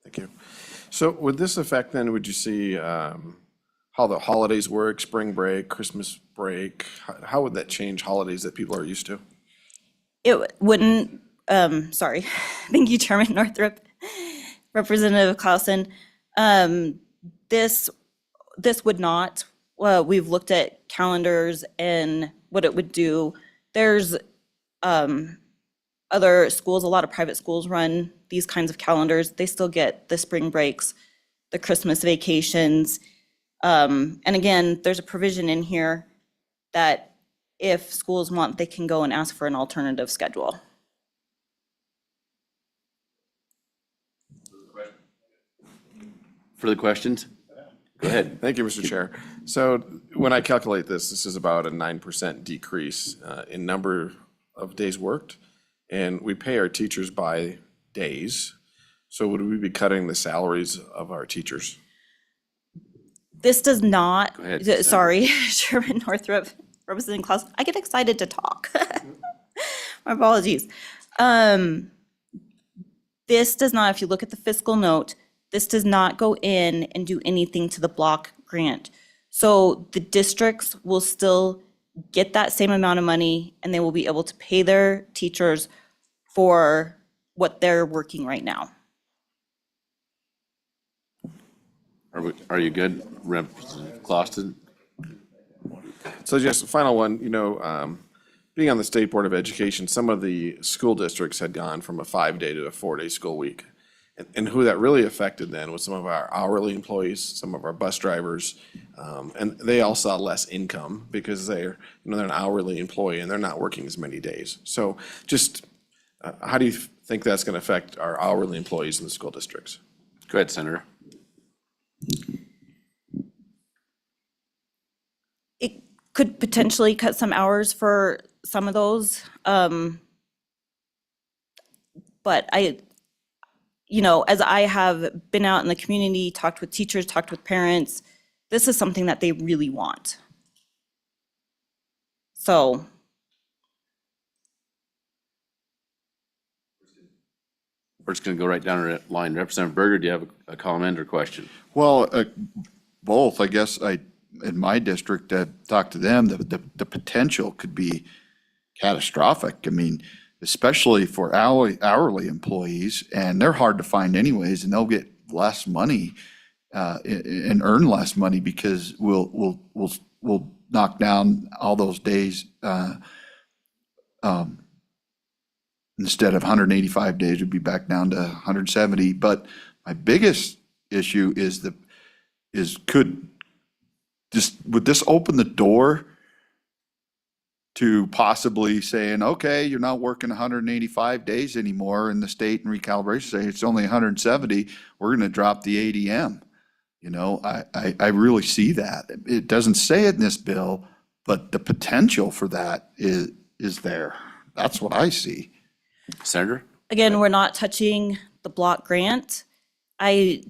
Speaker 11: Thank you. So would this affect then, would you see how the holidays work, spring break, Christmas break? How would that change holidays that people are used to?
Speaker 15: It wouldn't, sorry. Thank you, Chairman Northrup. Representative Clausen. This would not, we've looked at calendars and what it would do. There's other schools, a lot of private schools run these kinds of calendars. They still get the spring breaks, the Christmas vacations. And again, there's a provision in here that if schools want, they can go and ask for an alternative schedule.
Speaker 2: Further questions? Go ahead.
Speaker 11: Thank you, Mr. Chair. So when I calculate this is about a 9% decrease in number of days worked. And we pay our teachers by days. So would we be cutting the salaries of our teachers?
Speaker 15: This does not,
Speaker 2: Go ahead.
Speaker 15: sorry, Chairman Northrup, Representative Claus, I get excited to talk. My apologies. This does not, if you look at the fiscal note, this does not go in and do anything to the block grant. So the districts will still get that same amount of money and they will be able to pay their teachers for what they're working right now.
Speaker 2: Are you good, Representative Clausen?
Speaker 11: So just a final one, being on the State Board of Education, some of the school districts had gone from a 5-day to a 4-day school week. And who that really affected then was some of our hourly employees, some of our bus drivers, and they all saw less income because they're an hourly employee and they're not working as many days. So just how do you think that's going to affect our hourly employees in the school districts?
Speaker 2: Go ahead, Senator.
Speaker 15: It could potentially cut some hours for some of those. But as I have been out in the community, talked with teachers, talked with parents, this is something that they really want. So.
Speaker 2: We're just going to go right down the line. Representative Berger, do you have a comment or question?
Speaker 5: Well, both, I guess. In my district, talked to them, the potential could be catastrophic. I mean, especially for hourly employees, and they're hard to find anyways, and they'll get less money and earn less money because we'll knock down all those days. Instead of 185 days, we'd be back down to 170. But my biggest issue would this open the door to possibly saying, okay, you're not working 185 days anymore, and the state and recalibration say it's only 170, we're going to drop the ADM. You know, I really see that. It doesn't say it in this bill, but the potential for that is there. That's what I see.
Speaker 2: Senator?
Speaker 15: Again, we're not touching the block grant. I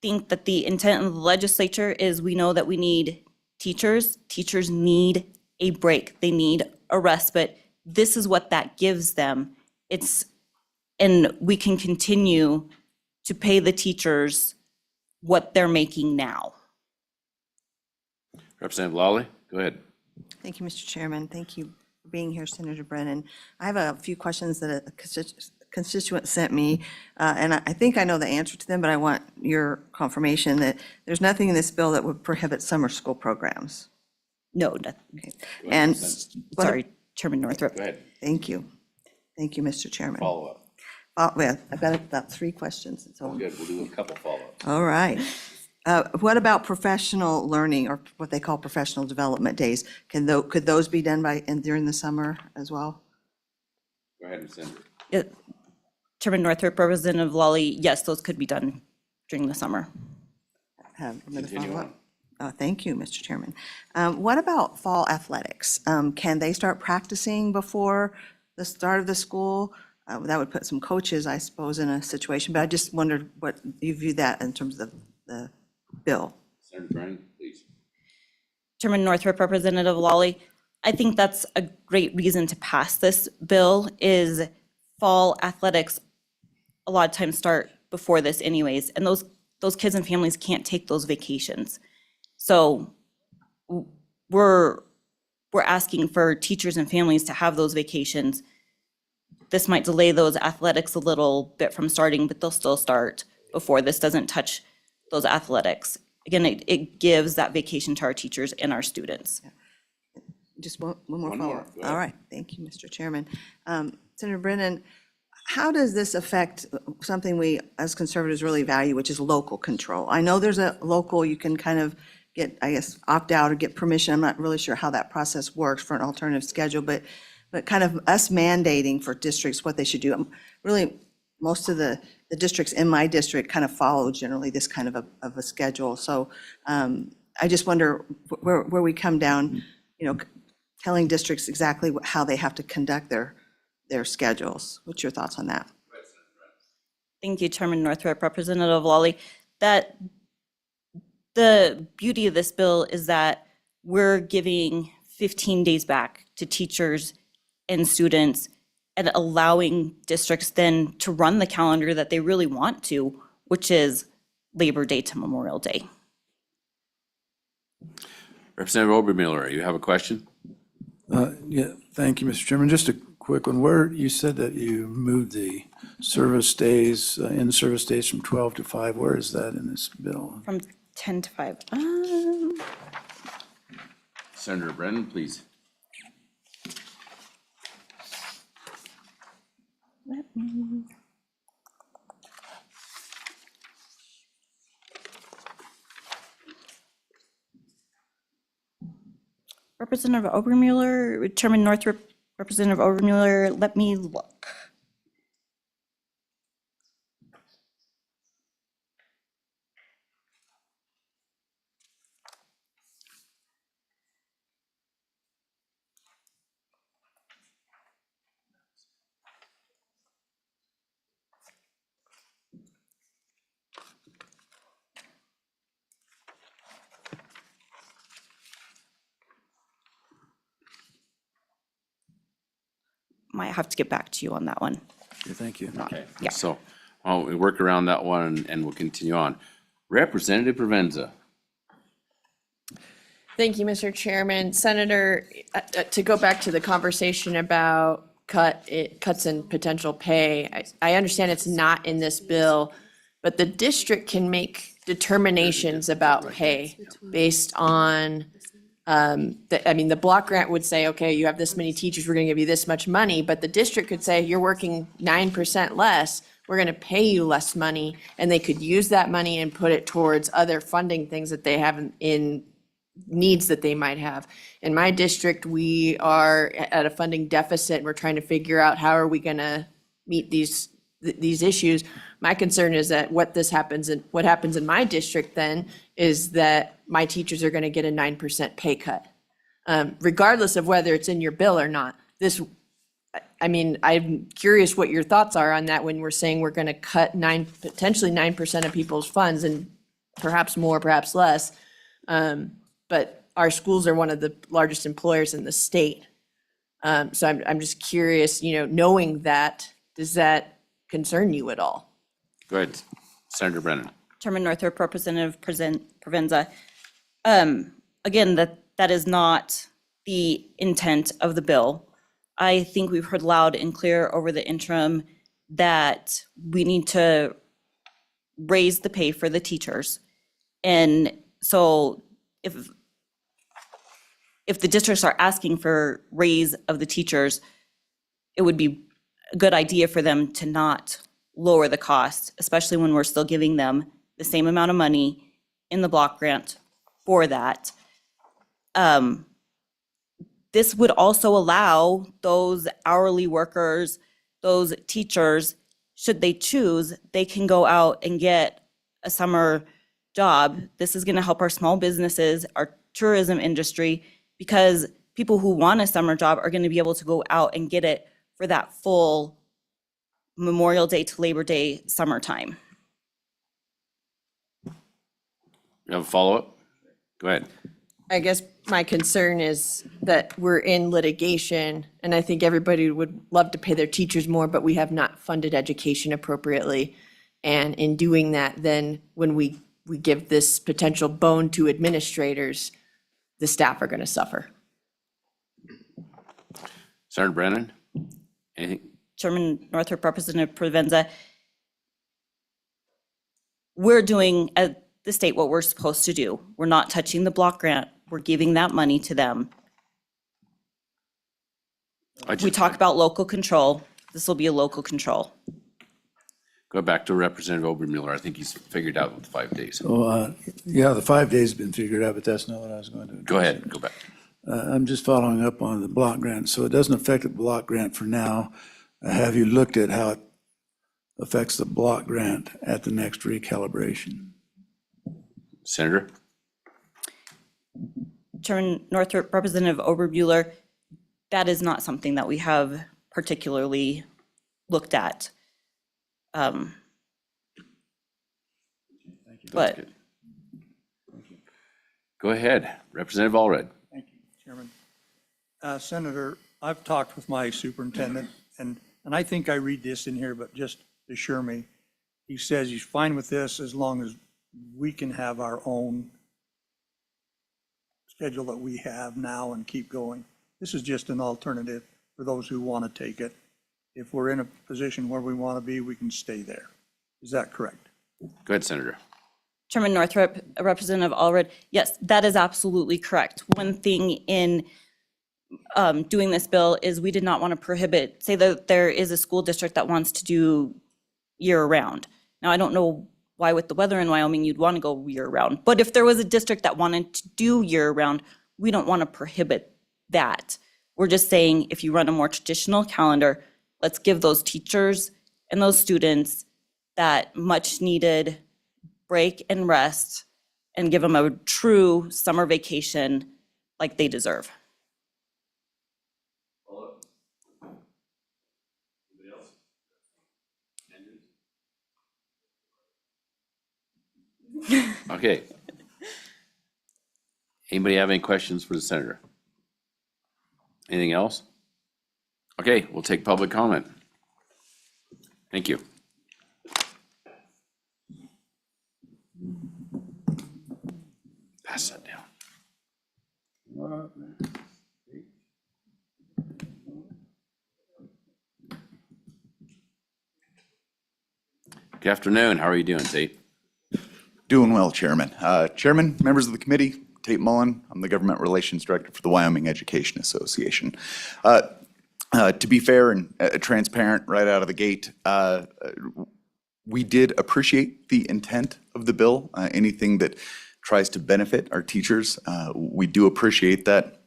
Speaker 15: think that the intent of the legislature is we know that we need teachers. Teachers need a break. They need a respite. This is what that gives them. And we can continue to pay the teachers what they're making now.
Speaker 2: Representative Lawley, go ahead.
Speaker 14: Thank you, Mr. Chairman. Thank you for being here, Senator Brennan. I have a few questions that a constituent sent me, and I think I know the answer to them, but I want your confirmation that there's nothing in this bill that would prohibit summer school programs.
Speaker 15: No,
Speaker 14: And,
Speaker 15: sorry, Chairman Northrop.
Speaker 2: Go ahead.
Speaker 14: thank you. Thank you, Mr. Chairman.
Speaker 2: Follow up.
Speaker 14: Well, I've got about 3 questions. So,
Speaker 2: Good, we'll do a couple follow-ups.
Speaker 14: all right. What about professional learning or what they call professional development days? Could those be done during the summer as well?
Speaker 2: Go ahead, Senator.
Speaker 15: Chairman Northrop, Representative Lawley, yes, those could be done during the summer.
Speaker 14: Have another
Speaker 2: Continue
Speaker 14: follow-up? Thank you, Mr. Chairman. What about fall athletics? Can they start practicing before the start of the school? That would put some coaches, I suppose, in a situation, but I just wondered what you view that in terms of the bill.
Speaker 2: Senator Brennan, please.
Speaker 15: Chairman Northrop, Representative Lawley, I think that's a great reason to pass this bill is fall athletics a lot of times start before this anyways, and those kids and families can't take those vacations. So we're asking for teachers and families to have those vacations. This might delay those athletics a little bit from starting, but they'll still start before. This doesn't touch those athletics. Again, it gives that vacation to our teachers and our students.
Speaker 14: Just one more
Speaker 2: One more,
Speaker 14: follow-up.
Speaker 2: go ahead.
Speaker 14: All right, thank you, Mr. Chairman. Senator Brennan, how does this affect something we, as conservatives, really value, which is local control? I know there's a local, you can kind of get, I guess, opt out or get permission. I'm not really sure how that process works for an alternative schedule, but kind of us mandating for districts what they should do. Really, most of the districts in my district kind of follow generally this kind of a schedule. So I just wonder where we come down, telling districts exactly how they have to conduct their schedules. What's your thoughts on that?
Speaker 15: Thank you, Chairman Northrop. Representative Lawley, that the beauty of this bill is that we're giving 15 days back to teachers and students and allowing districts then to run the calendar that they really want to, which is Labor Day to Memorial Day.
Speaker 2: Representative Obermuller, you have a question?
Speaker 10: Yeah, thank you, Mr. Chairman. Just a quick one. Where you said that you moved the service days, in-service days from 12 to 5, where is that in this bill?
Speaker 15: From 10 to 5.
Speaker 2: Senator Brennan, please.
Speaker 15: Let me. Representative Obermuller, Chairman Northrop, Representative Obermuller, let me look. Might have to get back to you on that one.
Speaker 10: Okay, thank you.
Speaker 2: Okay,
Speaker 15: Yeah.
Speaker 2: so we work around that one and we'll continue on. Representative Provenza.
Speaker 3: Thank you, Mr. Chairman. Senator, to go back to the conversation about cuts in potential pay, I understand it's not in this bill, but the district can make determinations about pay based on, the block grant would say, okay, you have this many teachers, we're gonna give you this much money, but the district could say, you're working 9% less, we're gonna pay you less money, and they could use that money and put it towards other funding things that they have in needs that they might have. In my district, we are at a funding deficit, and we're trying to figure out how are we gonna meet these these issues. My concern is that what happens in my district then is that my teachers are going to get a 9% pay cut. Regardless of whether it's in your bill or not. I'm curious what your thoughts are on that when we're saying we're going to cut potentially 9% of people's funds, and perhaps more, perhaps less. But our schools are one of the largest employers in the state. So I'm just curious, knowing that, does that concern you at all?
Speaker 2: Go ahead, Senator Brennan.
Speaker 15: Chairman Northrop, Representative Provenza. Again, that is not the intent of the bill. I think we've heard loud and clear over the interim that we need to raise the pay for the teachers. And so if the districts are asking for raise of the teachers, it would be a good idea for them to not lower the cost, especially when we're still giving them the same amount of money in the block grant for that. This would also allow those hourly workers, those teachers, should they choose, they can go out and get a summer job. This is going to help our small businesses, our tourism industry, because people who want a summer job are going to be able to go out and get it for that full Memorial Day to Labor Day summertime.
Speaker 2: You have a follow-up? Go ahead.
Speaker 3: I guess my concern is that we're in litigation, and I think everybody would love to pay their teachers more, but we have not funded education appropriately. And in doing that, then when we give this potential bone to administrators, the staff are going to suffer.
Speaker 2: Senator Brennan, anything?
Speaker 15: Chairman Northrop, Representative Provenza, we're doing at the state what we're supposed to do. We're not touching the block grant. We're giving that money to them. We talk about local control. This will be a local control.
Speaker 2: Go back to Representative Obermuller. I think he's figured out the 5 days.
Speaker 10: Yeah, the 5 days have been figured out, but that's not what I was going to do.
Speaker 2: Go ahead, go back.
Speaker 10: I'm just following up on the block grant. So it doesn't affect the block grant for now. Have you looked at how it affects the block grant at the next recalibration?
Speaker 2: Senator?
Speaker 15: Chairman Northrop, Representative Obermuller, that is not something that we have particularly looked at. But
Speaker 2: Go ahead, Representative Allred.
Speaker 16: Thank you, Chairman. Senator, I've talked with my superintendent, and I think I read this in here, but just assure me. He says he's fine with this as long as we can have our own schedule that we have now and keep going. This is just an alternative for those who want to take it. If we're in a position where we want to be, we can stay there. Is that correct?
Speaker 2: Go ahead, Senator.
Speaker 15: Chairman Northrop, Representative Allred, yes, that is absolutely correct. One thing in doing this bill is we did not want to prohibit, say that there is a school district that wants to do year-round. Now, I don't know why with the weather in Wyoming you'd want to go year-round, but if there was a district that wanted to do year-round, we don't want to prohibit that. We're just saying if you run a more traditional calendar, let's give those teachers and those students that much-needed break and rest and give them a true summer vacation like they deserve.
Speaker 2: Okay. Anybody have any questions for the senator? Anything else? Okay, we'll take public comment. Thank you. Pass that down. Good afternoon. How are you doing, Tate?
Speaker 17: Doing well, Chairman. Chairman, members of the committee, Tate Mullen, I'm the Government Relations Director for the Wyoming Education Association. To be fair and transparent right out of the gate, we did appreciate the intent of the bill. Anything that tries to benefit our teachers, we do appreciate that.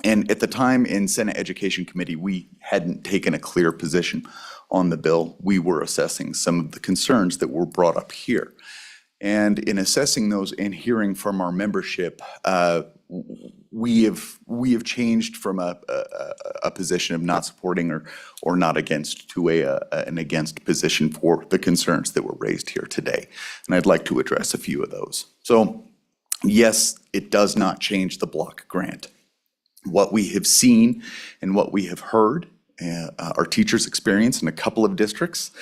Speaker 17: And at the time in Senate Education Committee, we hadn't taken a clear position on the bill. We were assessing some of the concerns that were brought up here. And in assessing those and hearing from our membership, we have changed from a position of not supporting or not against to an against position for the concerns that were raised here today. And I'd like to address a few of those. So yes, it does not change the block grant. What we have seen and what we have heard, our teachers' experience in a couple of districts,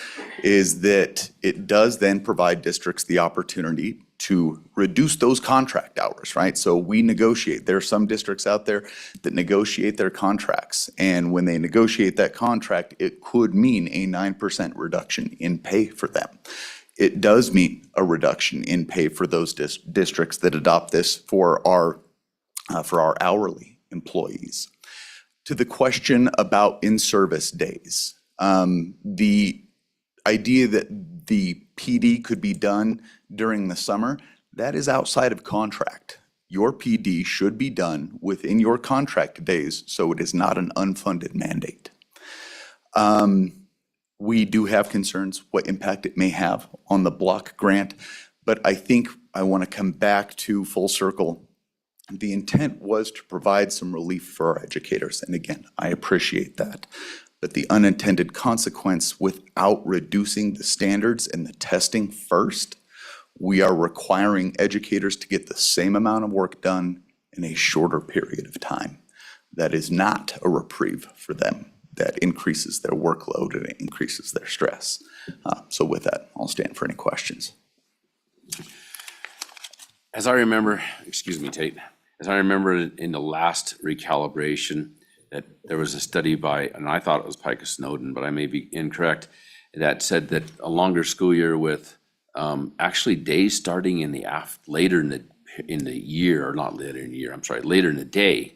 Speaker 17: is that it does then provide districts the opportunity to reduce those contract hours, right? So we negotiate. There are some districts out there that negotiate their contracts. And when they negotiate that contract, it could mean a 9% reduction in pay for them. It does mean a reduction in pay for those districts that adopt this for our hourly employees. To the question about in-service days, the idea that the PD could be done during the summer, that is outside of contract. Your PD should be done within your contract days, so it is not an unfunded mandate. We do have concerns what impact it may have on the block grant, but I think I want to come back to full circle. The intent was to provide some relief for our educators, and again, I appreciate that. But the unintended consequence, without reducing the standards and the testing first, we are requiring educators to get the same amount of work done in a shorter period of time. That is not a reprieve for them. That increases their workload and it increases their stress. So with that, I'll stand for any questions.
Speaker 2: As I remember, excuse me, Tate, as I remember in the last recalibration, that there was a study by, and I thought it was Pica Snowden, but I may be incorrect, that said that a longer school year with actually days starting in the later in the year, or not later in the year, I'm sorry, later in the day,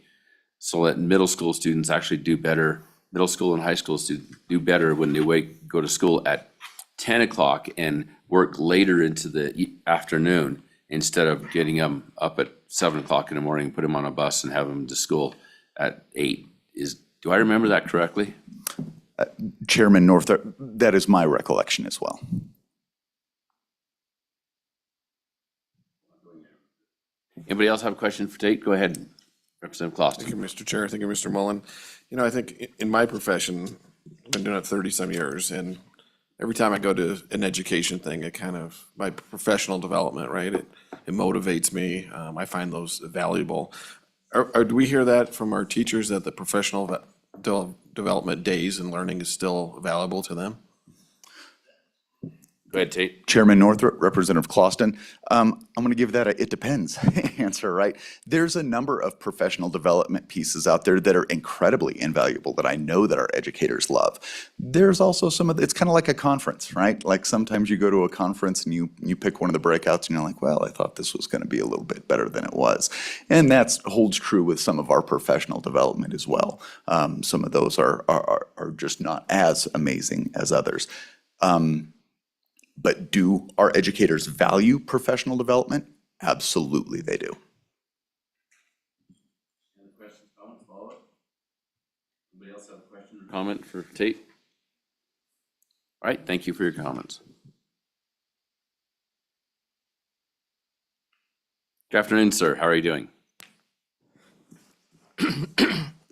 Speaker 2: so that middle school students actually do better, middle school and high school students do better when they go to school at 10 o'clock and work later into the afternoon, instead of getting them up at 7 o'clock in the morning, put them on a bus and have them to school at 8. Do I remember that correctly?
Speaker 17: Chairman Northrop, that is my recollection as well.
Speaker 2: Anybody else have a question for Tate? Go ahead, Representative Clausen.
Speaker 11: Thank you, Mr. Chair. Thank you, Mr. Mullen. You know, I think in my profession, I've been doing it 30-some years, and every time I go to an education thing, it kind of, my professional development, right? It motivates me. I find those valuable. Do we hear that from our teachers, that the professional development days and learning is still valuable to them?
Speaker 2: Go ahead, Tate.
Speaker 17: Chairman Northrop, Representative Clauston, I'm going to give that a it depends answer, right? There's a number of professional development pieces out there that are incredibly invaluable that I know that our educators love. There's also it's kind of like a conference, right? Like sometimes you go to a conference and you pick one of the breakouts and you're like, well, I thought this was going to be a little bit better than it was. And that holds true with some of our professional development as well. Some of those are just not as amazing as others. But do our educators value professional development? Absolutely, they do.
Speaker 2: Any questions, comments, follow-up? Anybody else have a question or comment for Tate? All right, thank you for your comments. Good afternoon, sir. How are you doing?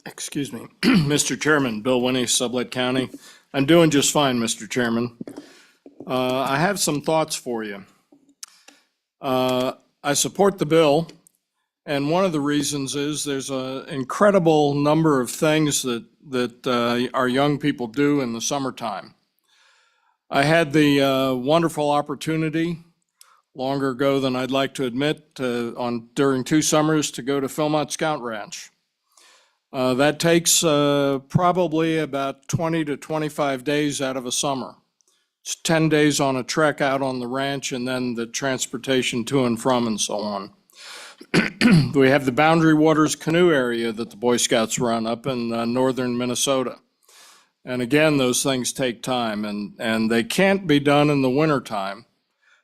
Speaker 18: Excuse me. Mr. Chairman, Bill Winnie, Sublette County. I'm doing just fine, Mr. Chairman. I have some thoughts for you. I support the bill, and one of the reasons is there's an incredible number of things that our young people do in the summertime. I had the wonderful opportunity, longer ago than I'd like to admit, during 2 summers to go to Philmont Scout Ranch. That takes probably about 20 to 25 days out of a summer. It's 10 days on a trek out on the ranch, and then the transportation to and from and so on. We have the Boundary Waters Canoe Area that the Boy Scouts run up in northern Minnesota. And again, those things take time, and they can't be done in the wintertime.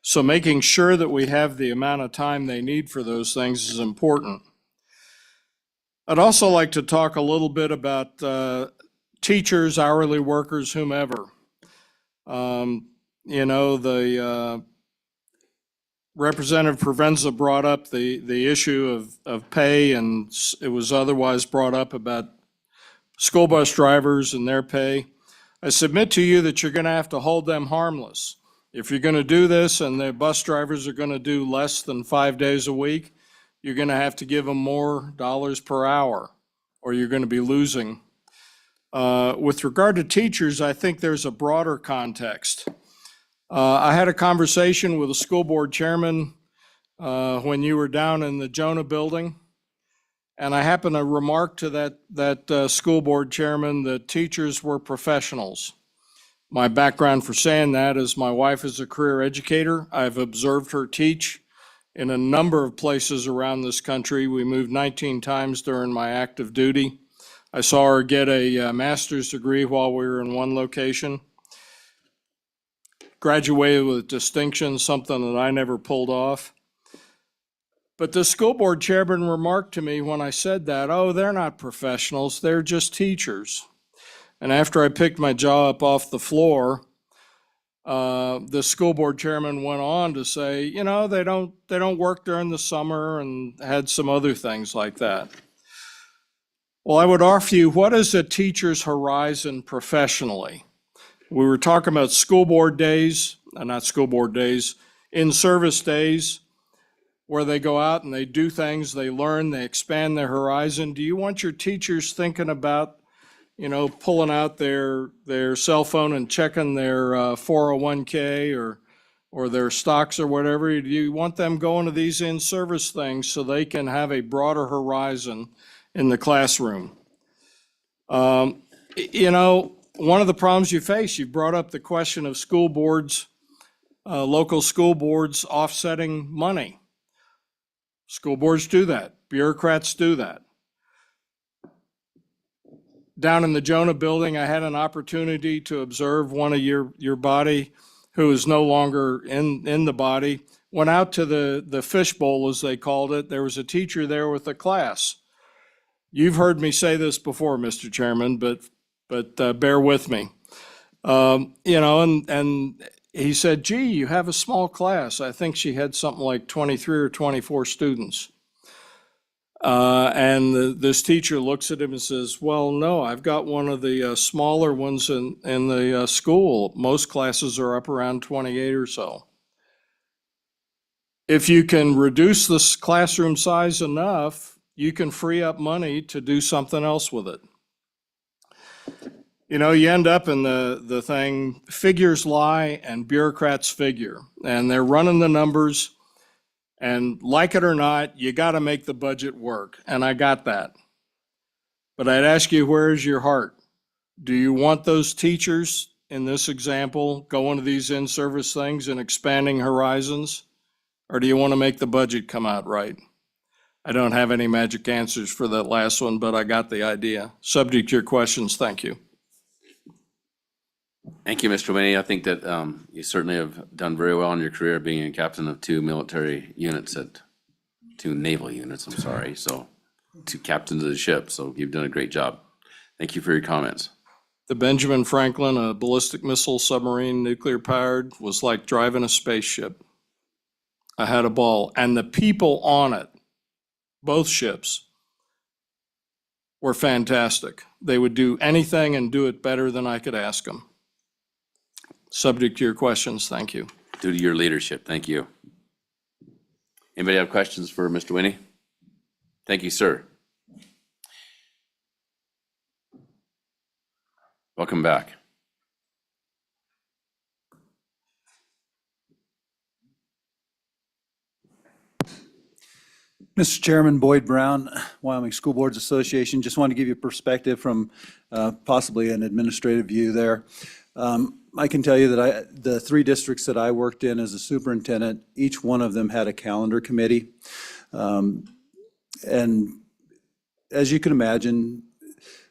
Speaker 18: So making sure that we have the amount of time they need for those things is important. I'd also like to talk a little bit about teachers, hourly workers, whomever. You know, the Representative Provenza brought up the issue of pay, and it was otherwise brought up about school bus drivers and their pay. I submit to you that you're going to have to hold them harmless. If you're going to do this and the bus drivers are going to do less than 5 days a week, you're going to have to give them more dollars per hour, or you're going to be losing. With regard to teachers, I think there's a broader context. I had a conversation with a school board chairman when you were down in the Jonah building, and I happened to remark to that school board chairman that teachers were professionals. My background for saying that is my wife is a career educator. I've observed her teach in a number of places around this country. We moved 19 times during my active duty. I saw her get a master's degree while we were in one location. Graduated with distinction, something that I never pulled off. But the school board chairman remarked to me when I said that, oh, they're not professionals, they're just teachers. And after I picked my jaw up off the floor, the school board chairman went on to say, you know, they don't work during the summer, and had some other things like that. Well, I would offer you, what is a teacher's horizon professionally? We were talking about school board days, not school board days, in-service days, where they go out and they do things, they learn, they expand their horizon. Do you want your teachers thinking about, you know, pulling out their cell phone and checking their 401k or their stocks or whatever? Do you want them going to these in-service things so they can have a broader horizon in the classroom? You know, one of the problems you face, you brought up the question of school boards, local school boards offsetting money. School boards do that. Bureaucrats do that. Down in the Jonah building, I had an opportunity to observe one of your body who is no longer in the body, went out to the fishbowl, as they called it. There was a teacher there with a class. You've heard me say this before, Mr. Chairman, but bear with me. You know, and he said, gee, you have a small class. I think she had something like 23 or 24 students. And this teacher looks at him and says, well, no, I've got one of the smaller ones in the school. Most classes are up around 28 or so. If you can reduce this classroom size enough, you can free up money to do something else with it. You know, you end up in the thing, figures lie and bureaucrats figure, and they're running the numbers, and like it or not, you got to make the budget work, and I got that. But I'd ask you, where is your heart? Do you want those teachers, in this example, going to these in-service things and expanding horizons, or do you want to make the budget come out right? I don't have any magic answers for that last one, but I got the idea. Subject to your questions, thank you.
Speaker 2: Thank you, Mr. Winnie. I think that you certainly have done very well in your career, being a captain of two military units, two naval units, I'm sorry, so two captains of the ship, so you've done a great job. Thank you for your comments.
Speaker 18: The Benjamin Franklin, a ballistic missile submarine, nuclear powered, was like driving a spaceship. I had a ball, and the people on it, both ships, were fantastic. They would do anything and do it better than I could ask them. Subject to your questions, thank you.
Speaker 2: Due to your leadership, thank you. Anybody have questions for Mr. Winnie? Thank you, sir. Welcome back.
Speaker 10: Mr. Chairman, Boyd Brown, Wyoming School Boards Association. Just wanted to give you perspective from possibly an administrative view there. I can tell you that the three districts that I worked in as a superintendent, each one of them had a calendar committee. And as you can imagine,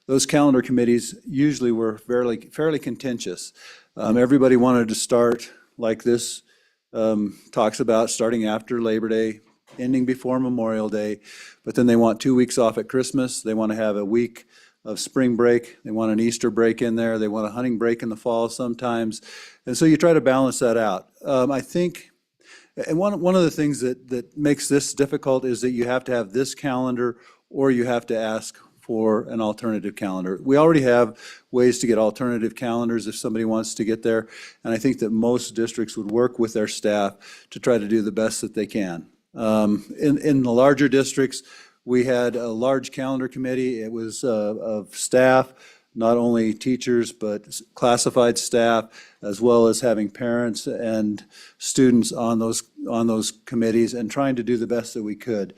Speaker 10: those calendar committees usually were fairly contentious. Everybody wanted to start like this talks about, starting after Labor Day, ending before Memorial Day, but then they want 2 weeks off at Christmas. They want to have a week of spring break. They want an Easter break in there. They want a hunting break in the fall sometimes. And so you try to balance that out. I think, and one of the things that makes this difficult is that you have to have this calendar or you have to ask for an alternative calendar. We already have ways to get alternative calendars if somebody wants to get there. And I think that most districts would work with their staff to try to do the best that they can. In the larger districts, we had a large calendar committee. It was of staff, not only teachers, but classified staff, as well as having parents and students on those committees and trying to do the best that we could.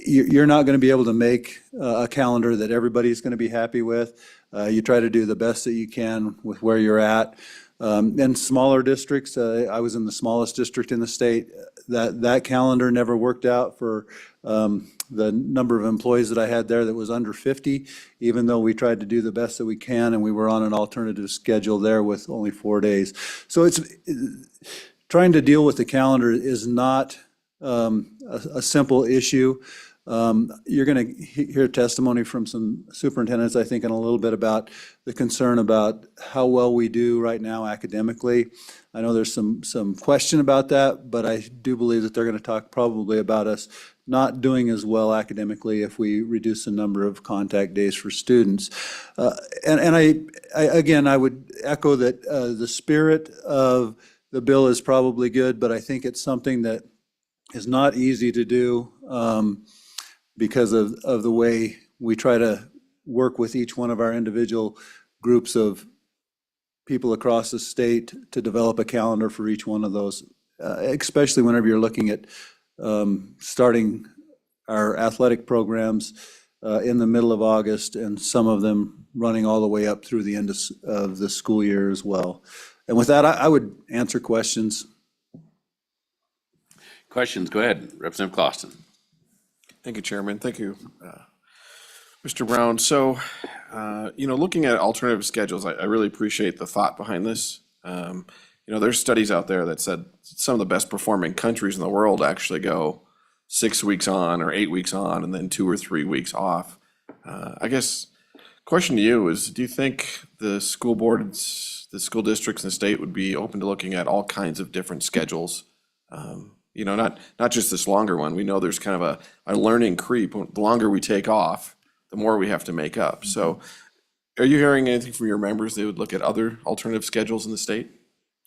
Speaker 10: You're not going to be able to make a calendar that everybody's going to be happy with. You try to do the best that you can with where you're at. In smaller districts, I was in the smallest district in the state. That calendar never worked out for the number of employees that I had there that was under 50, even though we tried to do the best that we can, and we were on an alternative schedule there with only 4 days. So it's trying to deal with the calendar is not a simple issue. You're going to hear testimony from some superintendents, I think, in a little bit about the concern about how well we do right now academically. I know there's some question about that, but I do believe that they're going to talk probably about us not doing as well academically if we reduce the number of contact days for students. And I would echo that the spirit of the bill is probably good, but I think it's something that is not easy to do because of the way we try to work with each one of our individual groups of people across the state to develop a calendar for each one of those, especially whenever you're looking at starting our athletic programs in the middle of August and some of them running all the way up through the end of the school year as well. And with that, I would answer questions.
Speaker 2: Questions, go ahead. Representative Clausen.
Speaker 11: Thank you, Chairman. Thank you, Mr. Brown. So, looking at alternative schedules, I really appreciate the thought behind this. There's studies out there that said some of the best performing countries in the world actually go 6 weeks on or 8 weeks on and then 2 or 3 weeks off. I guess, question to you is, do you think the school boards, the school districts in the state would be open to looking at all kinds of different schedules? Not just this longer one. We know there's kind of a learning creep. The longer we take off, the more we have to make up. So are you hearing anything from your members? They would look at other alternative schedules in the state?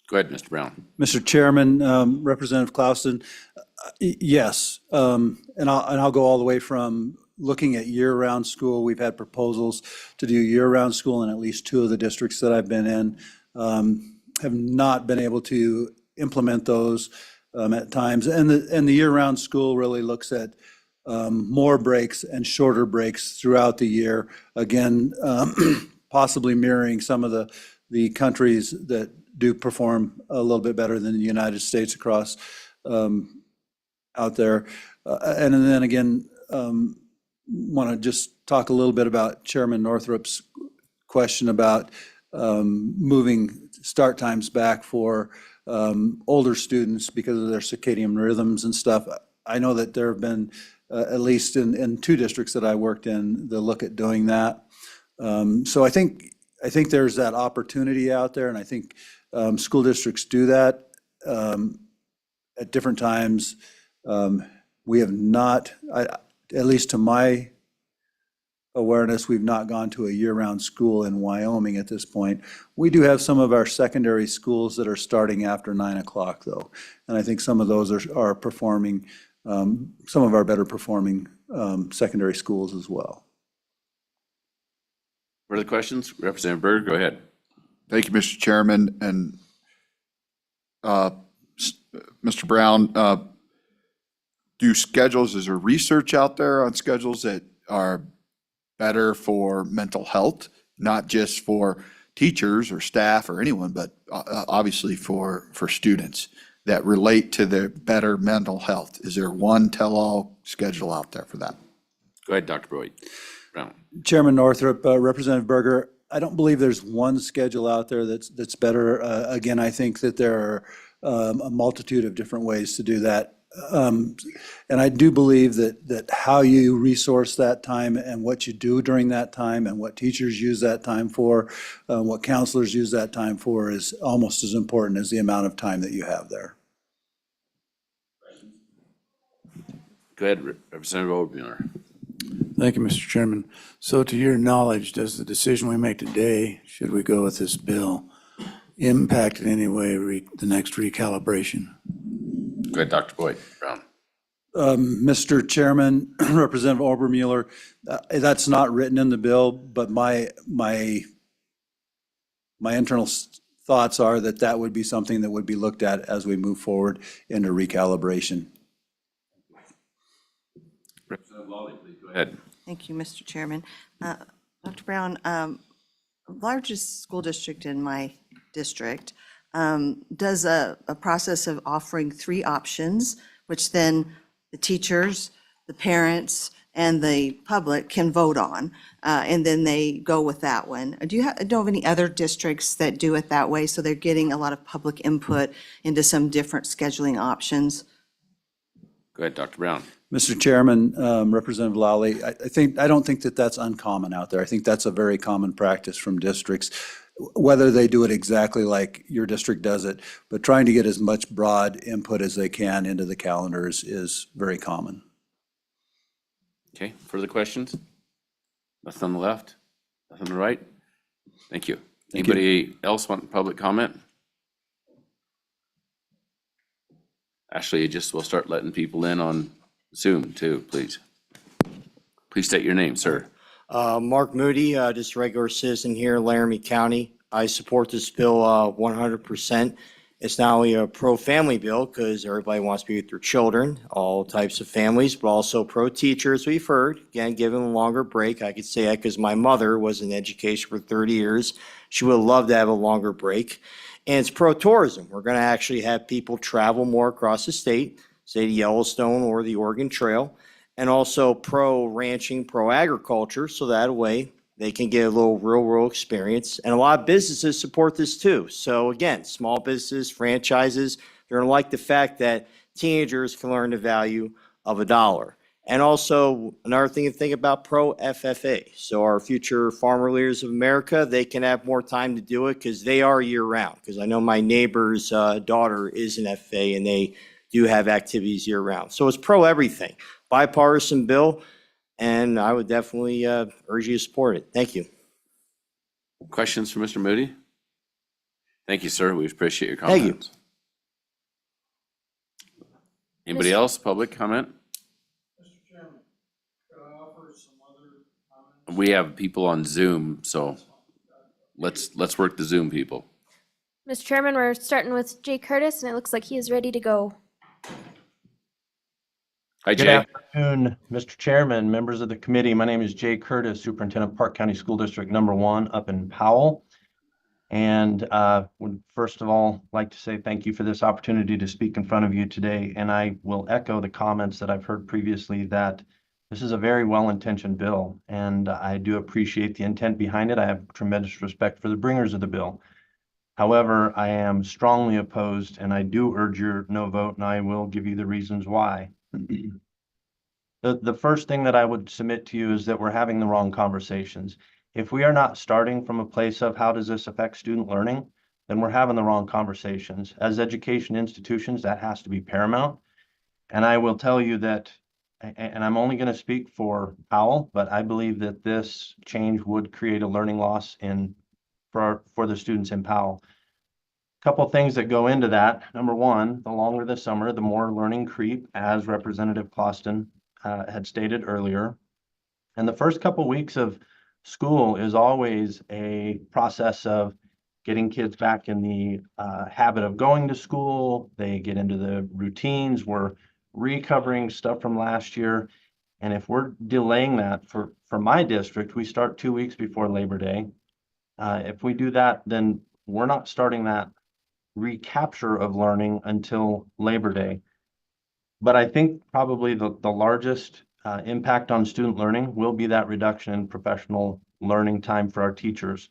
Speaker 2: Go ahead, Mr. Brown.
Speaker 10: Mr. Chairman, Representative Clausen, yes. And I'll go all the way from looking at year-round school. We've had proposals to do year-round school in at least 2 of the districts that I've been in. Have not been able to implement those at times. And the year-round school really looks at more breaks and shorter breaks throughout the year. Again, possibly mirroring some of the countries that do perform a little bit better than the United States across out there. And then again, want to just talk a little bit about Chairman Northrup's question about moving start times back for older students because of their circadian rhythms and stuff. I know that there have been, at least in 2 districts that I worked in, the look at doing that. So I think there's that opportunity out there, and I think school districts do that at different times. We have not, at least to my awareness, we've not gone to a year-round school in Wyoming at this point. We do have some of our secondary schools that are starting after 9 o'clock, though. And I think some of those are performing, some of our better performing secondary schools as well.
Speaker 2: Further questions? Representative Berger, go ahead.
Speaker 5: Thank you, Mr. Chairman. And Mr. Brown, do schedules, is there research out there on schedules that are better for mental health, not just for teachers or staff or anyone, but obviously for students that relate to their better mental health? Is there one tell-all schedule out there for that?
Speaker 2: Go ahead, Dr. Boyd Brown.
Speaker 10: Chairman Northrup, Representative Berger, I don't believe there's one schedule out there that's better. Again, I think that there are a multitude of different ways to do that. And I do believe that how you resource that time and what you do during that time and what teachers use that time for, what counselors use that time for is almost as important as the amount of time that you have there.
Speaker 2: Go ahead, Representative Obermuller.
Speaker 19: Thank you, Mr. Chairman. So to your knowledge, does the decision we make today, should we go with this bill, impact in any way the next recalibration?
Speaker 2: Go ahead, Dr. Boyd Brown.
Speaker 10: Mr. Chairman, Representative Obermuller, that's not written in the bill, but my internal thoughts are that that would be something that would be looked at as we move forward into recalibration.
Speaker 2: Representative Lawley, please go ahead.
Speaker 14: Thank you, Mr. Chairman. Dr. Brown, largest school district in my district does a process of offering 3 options, which then the teachers, the parents, and the public can vote on, and then they go with that one. Do you know of any other districts that do it that way, so they're getting a lot of public input into some different scheduling options?
Speaker 2: Go ahead, Dr. Brown.
Speaker 10: Mr. Chairman, Representative Lawley, I don't think that that's uncommon out there. I think that's a very common practice from districts, whether they do it exactly like your district does it, but trying to get as much broad input as they can into the calendars is very common.
Speaker 2: Okay, further questions? Nothing on the left? Nothing on the right? Thank you.
Speaker 10: Thank you.
Speaker 2: Anybody else want public comment? Actually, we'll start letting people in on Zoom too, please. Please state your name, sir.
Speaker 20: Mark Moody, just a regular citizen here in Laramie County. I support this bill 100%. It's not only a pro-family bill because everybody wants to be with their children, all types of families, but also pro-teachers. We've heard, again, give them a longer break. I could say that because my mother was in education for 30 years. She would love to have a longer break. And it's pro-tourism. We're going to actually have people travel more across the state, say the Yellowstone or the Oregon Trail, and also pro-ranching, pro-agriculture, so that way they can get a little real-world experience. And a lot of businesses support this too. So again, small businesses, franchises, they're going to like the fact that teenagers can learn the value of $1. And also, another thing to think about, pro-FFA. So our future farmer leaders of America, they can have more time to do it because they are year-round. Because I know my neighbor's daughter is an FFA, and they do have activities year-round. So it's pro-everything. Bipartisan bill, and I would definitely urge you to support it. Thank you.
Speaker 2: Questions for Mr. Moody? Thank you, sir. We appreciate your
Speaker 20: Thank you.
Speaker 2: comments. Anybody else, public comment? We have people on Zoom, so let's work the Zoom people.
Speaker 1: Mr. Chairman, we're starting with Jay Curtis, and it looks like he is ready to go.
Speaker 2: Hi,
Speaker 21: Good
Speaker 2: Jay.
Speaker 21: afternoon, Mr. Chairman, members of the committee. My name is Jay Curtis, Superintendent of Park County School District Number 1 up in Powell. And would first of all like to say thank you for this opportunity to speak in front of you today. And I will echo the comments that I've heard previously that this is a very well-intentioned bill, and I do appreciate the intent behind it. I have tremendous respect for the bringers of the bill. However, I am strongly opposed, and I do urge your no vote, and I will give you the reasons why. The first thing that I would submit to you is that we're having the wrong conversations. If we are not starting from a place of how does this affect student learning, then we're having the wrong conversations. As education institutions, that has to be paramount. And I will tell you that, and I'm only going to speak for Powell, but I believe that this change would create a learning loss for the students in Powell. Couple things that go into that. Number one, the longer the summer, the more learning creep, as Representative Clauston had stated earlier. And the first couple weeks of school is always a process of getting kids back in the habit of going to school. They get into the routines. We're recovering stuff from last year. And if we're delaying that for my district, we start 2 weeks before Labor Day. If we do that, then we're not starting that recapture of learning until Labor Day. But I think probably the largest impact on student learning will be that reduction in professional learning time for our teachers.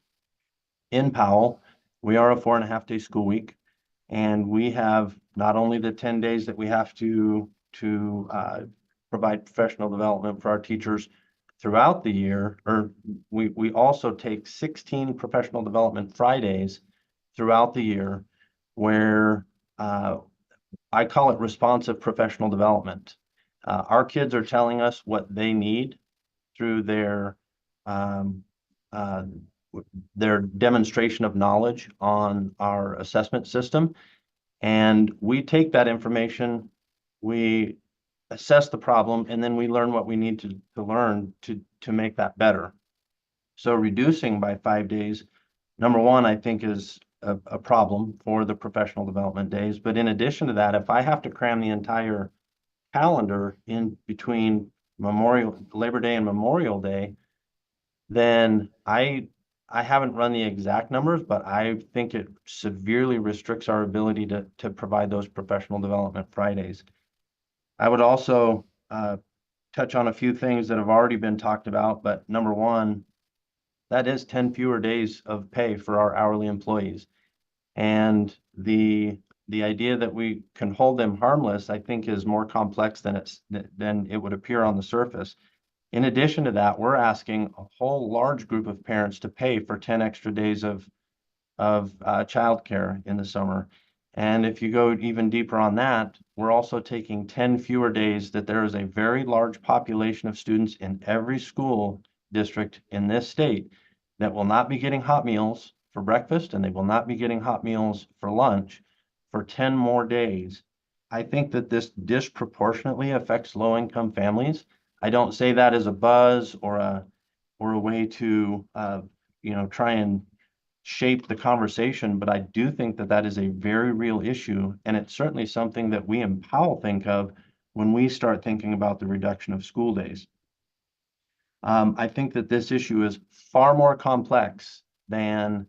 Speaker 21: In Powell, we are a 4.5-day school week, and we have not only the 10 days that we have to to provide professional development for our teachers throughout the year, or we also take 16 professional development Fridays throughout the year where I call it responsive professional development. Our kids are telling us what they need through their demonstration of knowledge on our assessment system. And we take that information, we assess the problem, and then we learn what we need to learn to make that better. So reducing by 5 days, number one, I think is a problem for the professional development days. But in addition to that, if I have to cram the entire calendar in between Labor Day and Memorial Day, then I haven't run the exact numbers, but I think it severely restricts our ability to provide those professional development Fridays. I would also touch on a few things that have already been talked about, but number one, that is 10 fewer days of pay for our hourly employees. And the idea that we can hold them harmless, I think, is more complex than it would appear on the surface. In addition to that, we're asking a whole large group of parents to pay for 10 extra days of childcare in the summer. And if you go even deeper on that, we're also taking 10 fewer days that there is a very large population of students in every school district in this state that will not be getting hot meals for breakfast, and they will not be getting hot meals for lunch for 10 more days. I think that this disproportionately affects low-income families. I don't say that as a buzz or a way to try and shape the conversation, but I do think that that is a very real issue, and it's certainly something that we in Powell think of when we start thinking about the reduction of school days. I think that this issue is far more complex than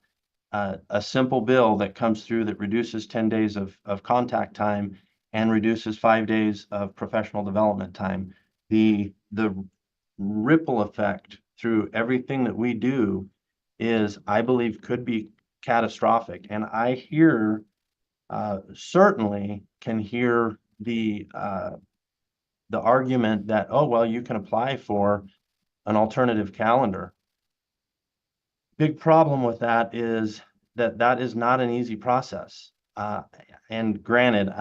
Speaker 21: a simple bill that comes through that reduces 10 days of contact time and reduces 5 days of professional development time. The ripple effect through everything that we do is, I believe, could be catastrophic. And I certainly can hear the argument that, oh, well, you can apply for an alternative calendar. Big problem with that is that is not an easy process. And granted,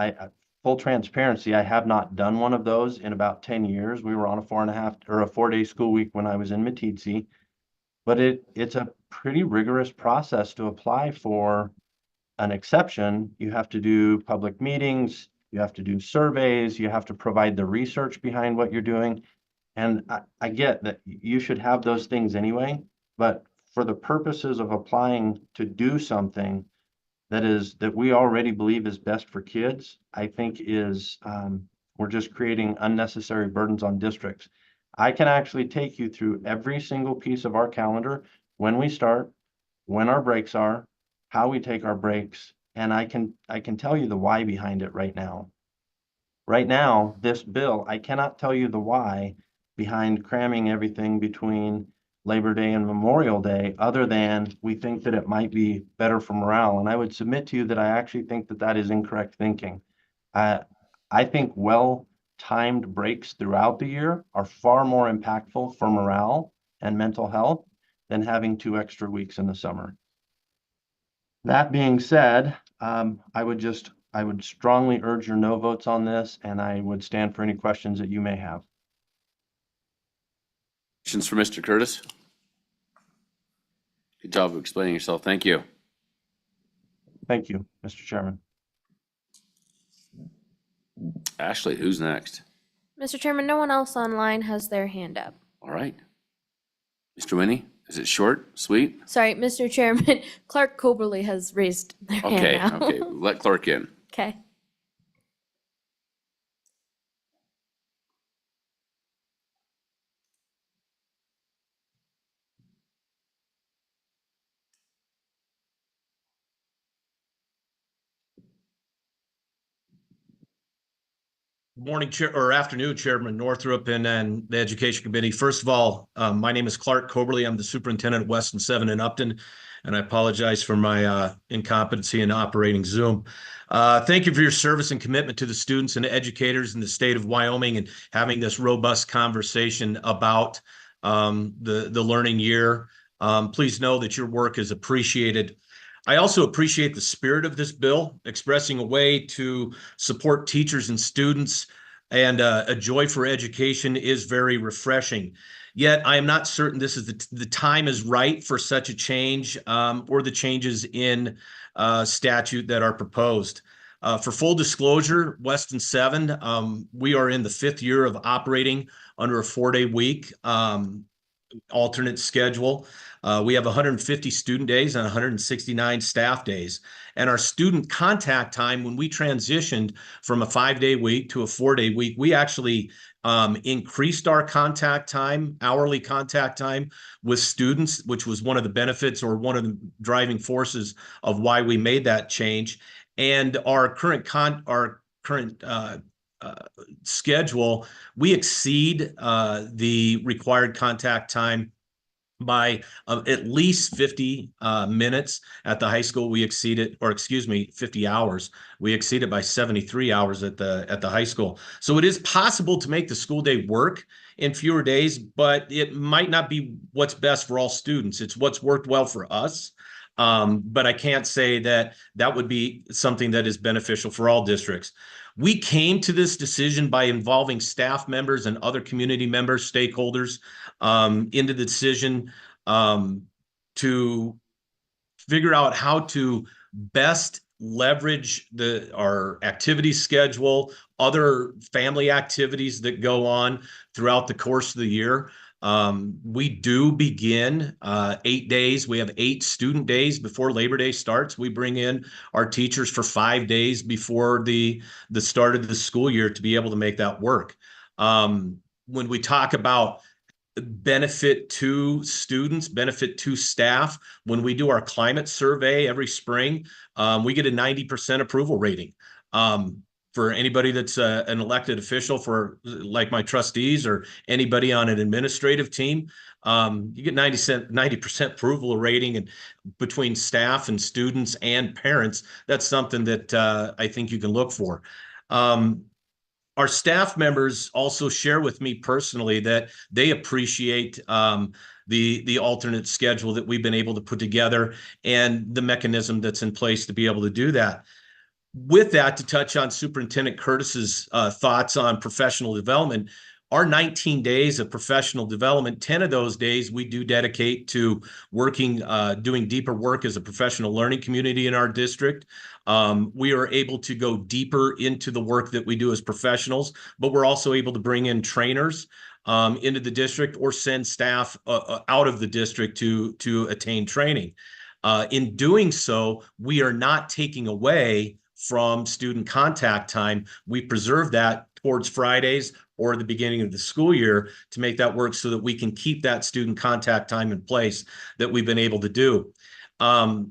Speaker 21: full transparency, I have not done one of those in about 10 years. We were on a 4-day school week when I was in Meeteetse, but it's a pretty rigorous process to apply for an exception. You have to do public meetings, you have to do surveys, you have to provide the research behind what you're doing. And I get that you should have those things anyway, but for the purposes of applying to do something that we already believe is best for kids, I think we're just creating unnecessary burdens on districts. I can actually take you through every single piece of our calendar, when we start, when our breaks are, how we take our breaks, and I can tell you the why behind it right now. Right now, this bill, I cannot tell you the why behind cramming everything between Labor Day and Memorial Day, other than we think that it might be better for morale. And I would submit to you that I actually think that that is incorrect thinking. I think well-timed breaks throughout the year are far more impactful for morale and mental health than having 2 extra weeks in the summer. That being said, I would strongly urge your no votes on this, and I would stand for any questions that you may have.
Speaker 2: Questions for Mr. Curtis? Good job of explaining yourself. Thank you.
Speaker 21: Thank you, Mr. Chairman.
Speaker 2: Ashley, who's next?
Speaker 1: Mr. Chairman, no one else online has their hand up.
Speaker 2: All right. Mr. Winnie, is it short, sweet?
Speaker 1: Sorry, Mr. Chairman, Clark Coberly has raised their
Speaker 2: Okay,
Speaker 1: hand now.
Speaker 2: okay. Let Clark in.
Speaker 1: Okay.
Speaker 4: Morning, or afternoon, Chairman Northrup and the Education Committee. First of all, my name is Clark Coberly. I'm the superintendent at Weston 7 in Upton. and I apologize for my incompetency in operating Zoom. Thank you for your service and commitment to the students and educators in the state of Wyoming and having this robust conversation about the learning year. Please know that your work is appreciated. I also appreciate the spirit of this bill, expressing a way to support teachers and students, and a joy for education is very refreshing. Yet I am not certain this is the time is right for such a change or the changes in statute that are proposed. For full disclosure, Weston 7, we are in the 5th year of operating under a 4-day week alternate schedule. We have 150 student days and 169 staff days. And our student contact time, when we transitioned from a 5-day week to a 4-day week, we actually increased our contact time, hourly contact time with students, which was one of the benefits or one of the driving forces of why we made that change. And our current schedule, we exceed the required contact time by at least 50 minutes. At the high school, we exceed it, or excuse me, 50 hours. We exceed it by 73 hours at the high school. So it is possible to make the school day work in fewer days, but it might not be what's best for all students. It's what's worked well for us. But I can't say that that would be something that is beneficial for all districts. We came to this decision by involving staff members and other community members, stakeholders, into the decision to figure out how to best leverage our activity schedule, other family activities that go on throughout the course of the year. We do begin 8 days. We have 8 student days before Labor Day starts. We bring in our teachers for 5 days before the start of the school year to be able to make that work. When we talk about benefit to students, benefit to staff, when we do our climate survey every spring, we get a 90% approval rating. For anybody that's an elected official, for like my trustees or anybody on an administrative team, you get 90% approval rating, and between staff and students and parents, that's something that I think you can look for. Our staff members also share with me personally that they appreciate the alternate schedule that we've been able to put together and the mechanism that's in place to be able to do that. With that, to touch on Superintendent Curtis's thoughts on professional development, our 19 days of professional development, 10 of those days we do dedicate to working, doing deeper work as a professional learning community in our district. We are able to go deeper into the work that we do as professionals, but we're also able to bring in trainers into the district or send staff out of the district to attain training. In doing so, we are not taking away from student contact time. We preserve that towards Fridays or the beginning of the school year to make that work so that we can keep that student contact time in place that we've been able to do. I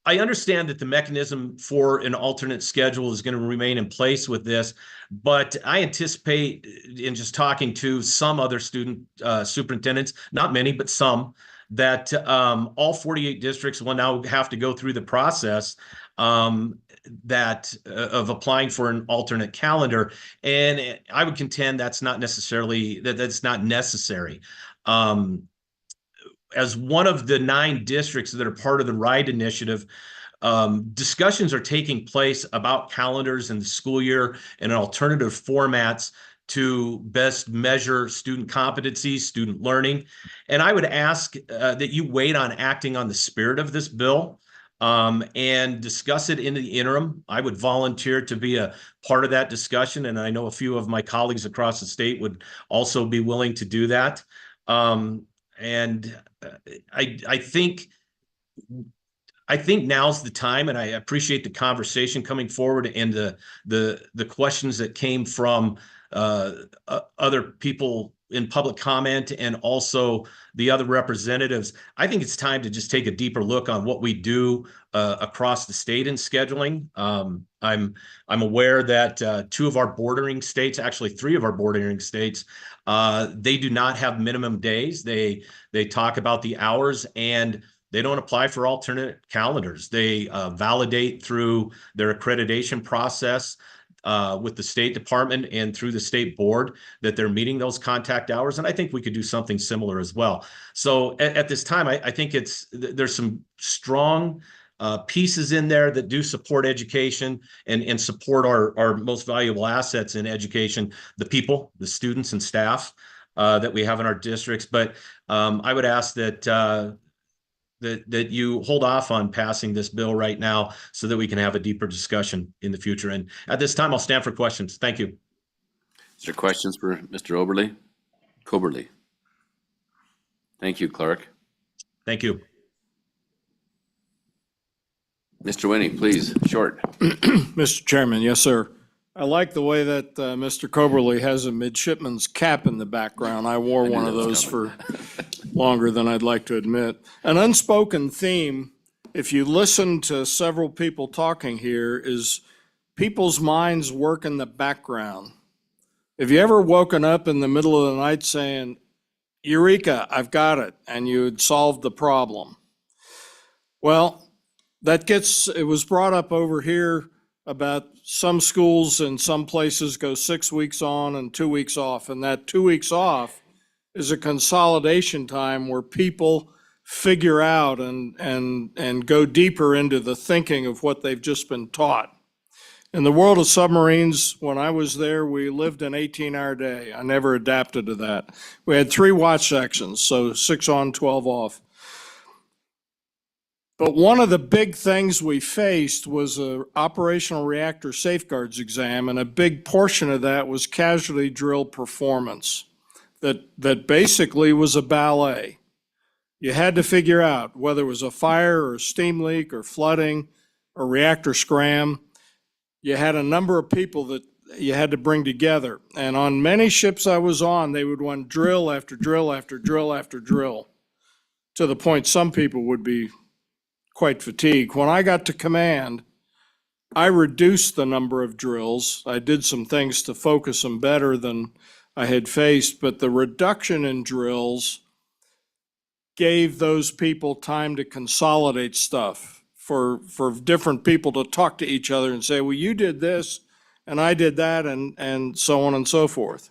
Speaker 4: understand that the mechanism for an alternate schedule is going to remain in place with this, but I anticipate, in just talking to some other student superintendents, not many, but some, that all 48 districts will now have to go through the process of applying for an alternate calendar. And I would contend that's not necessarily, that's not necessary. As one of the 9 districts that are part of the RIDE initiative, discussions are taking place about calendars in the school year and alternative formats to best measure student competency, student learning. And I would ask that you wait on acting on the spirit of this bill and discuss it in the interim. I would volunteer to be a part of that discussion, and I know a few of my colleagues across the state would also be willing to do that. And I think now's the time, and I appreciate the conversation coming forward and the questions that came from other people in public comment and also the other representatives. I think it's time to just take a deeper look on what we do across the state in scheduling. I'm aware that 2 of our bordering states, actually 3 of our bordering states, they do not have minimum days. They talk about the hours, and They don't apply for alternate calendars. They validate through their accreditation process with the State Department and through the state board that they're meeting those contact hours. And I think we could do something similar as well. So at this time, I think there's some strong pieces in there that do support education and support our most valuable assets in education, the people, the students and staff that we have in our districts. But I would ask that that you hold off on passing this bill right now so that we can have a deeper discussion in the future. And at this time, I'll stand for questions. Thank you.
Speaker 2: Is there questions for Mr. Coberly? Thank you, Clark.
Speaker 4: Thank you.
Speaker 2: Mr. Winnie, please, short.
Speaker 18: Mr. Chairman, yes, sir. I like the way that Mr. Coberly has a midshipman's cap in the background. I wore one of those for longer than I'd like to admit. An unspoken theme, if you listen to several people talking here, is people's minds work in the background. Have you ever woken up in the middle of the night saying, Eureka, I've got it, and you'd solved the problem? Well, it was brought up over here about some schools and some places go 6 weeks on and 2 weeks off, and that 2 weeks off is a consolidation time where people figure out and go deeper into the thinking of what they've just been taught. In the world of submarines, when I was there, we lived an 18-hour day. I never adapted to that. We had 3 watch sections, so 6 on, 12 off. But one of the big things we faced was a operational reactor safeguards exam, and a big portion of that was casualty drill performance. That basically was a ballet. You had to figure out whether it was a fire or a steam leak or flooding or reactor scram. You had a number of people that you had to bring together. And on many ships I was on, they would run drill after drill after drill after drill, to the point some people would be quite fatigued. When I got to command, I reduced the number of drills. I did some things to focus them better than I had faced, but the reduction in drills gave those people time to consolidate stuff, for different people to talk to each other and say, well, you did this and I did that, and so on and so forth.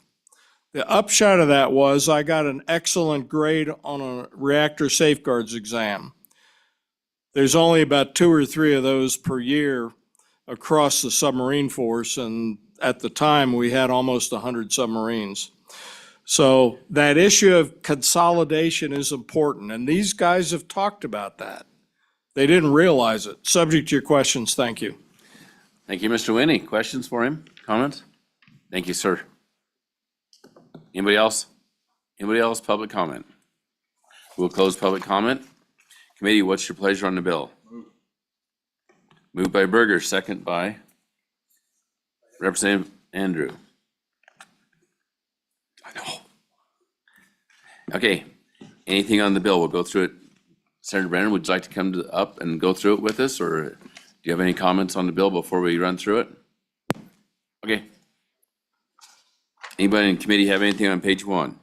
Speaker 18: The upshot of that was I got an excellent grade on a reactor safeguards exam. There's only about 2 or 3 of those per year across the submarine force, and at the time, we had almost 100 submarines. So that issue of consolidation is important, and these guys have talked about that. They didn't realize it. Subject to your questions, thank you.
Speaker 2: Thank you, Mr. Winnie. Questions for him? Comments? Thank you, sir. Anybody else? Anybody else? Public comment? We'll close public comment. Committee, what's your pleasure on the bill? Moved by Berger, second by Representative Andrew. I know. Okay, anything on the bill? We'll go through it. Senator Brennan, would you like to come up and go through it with us, or do you have any comments on the bill before we run through it? Okay. Anybody in committee have anything on page 1?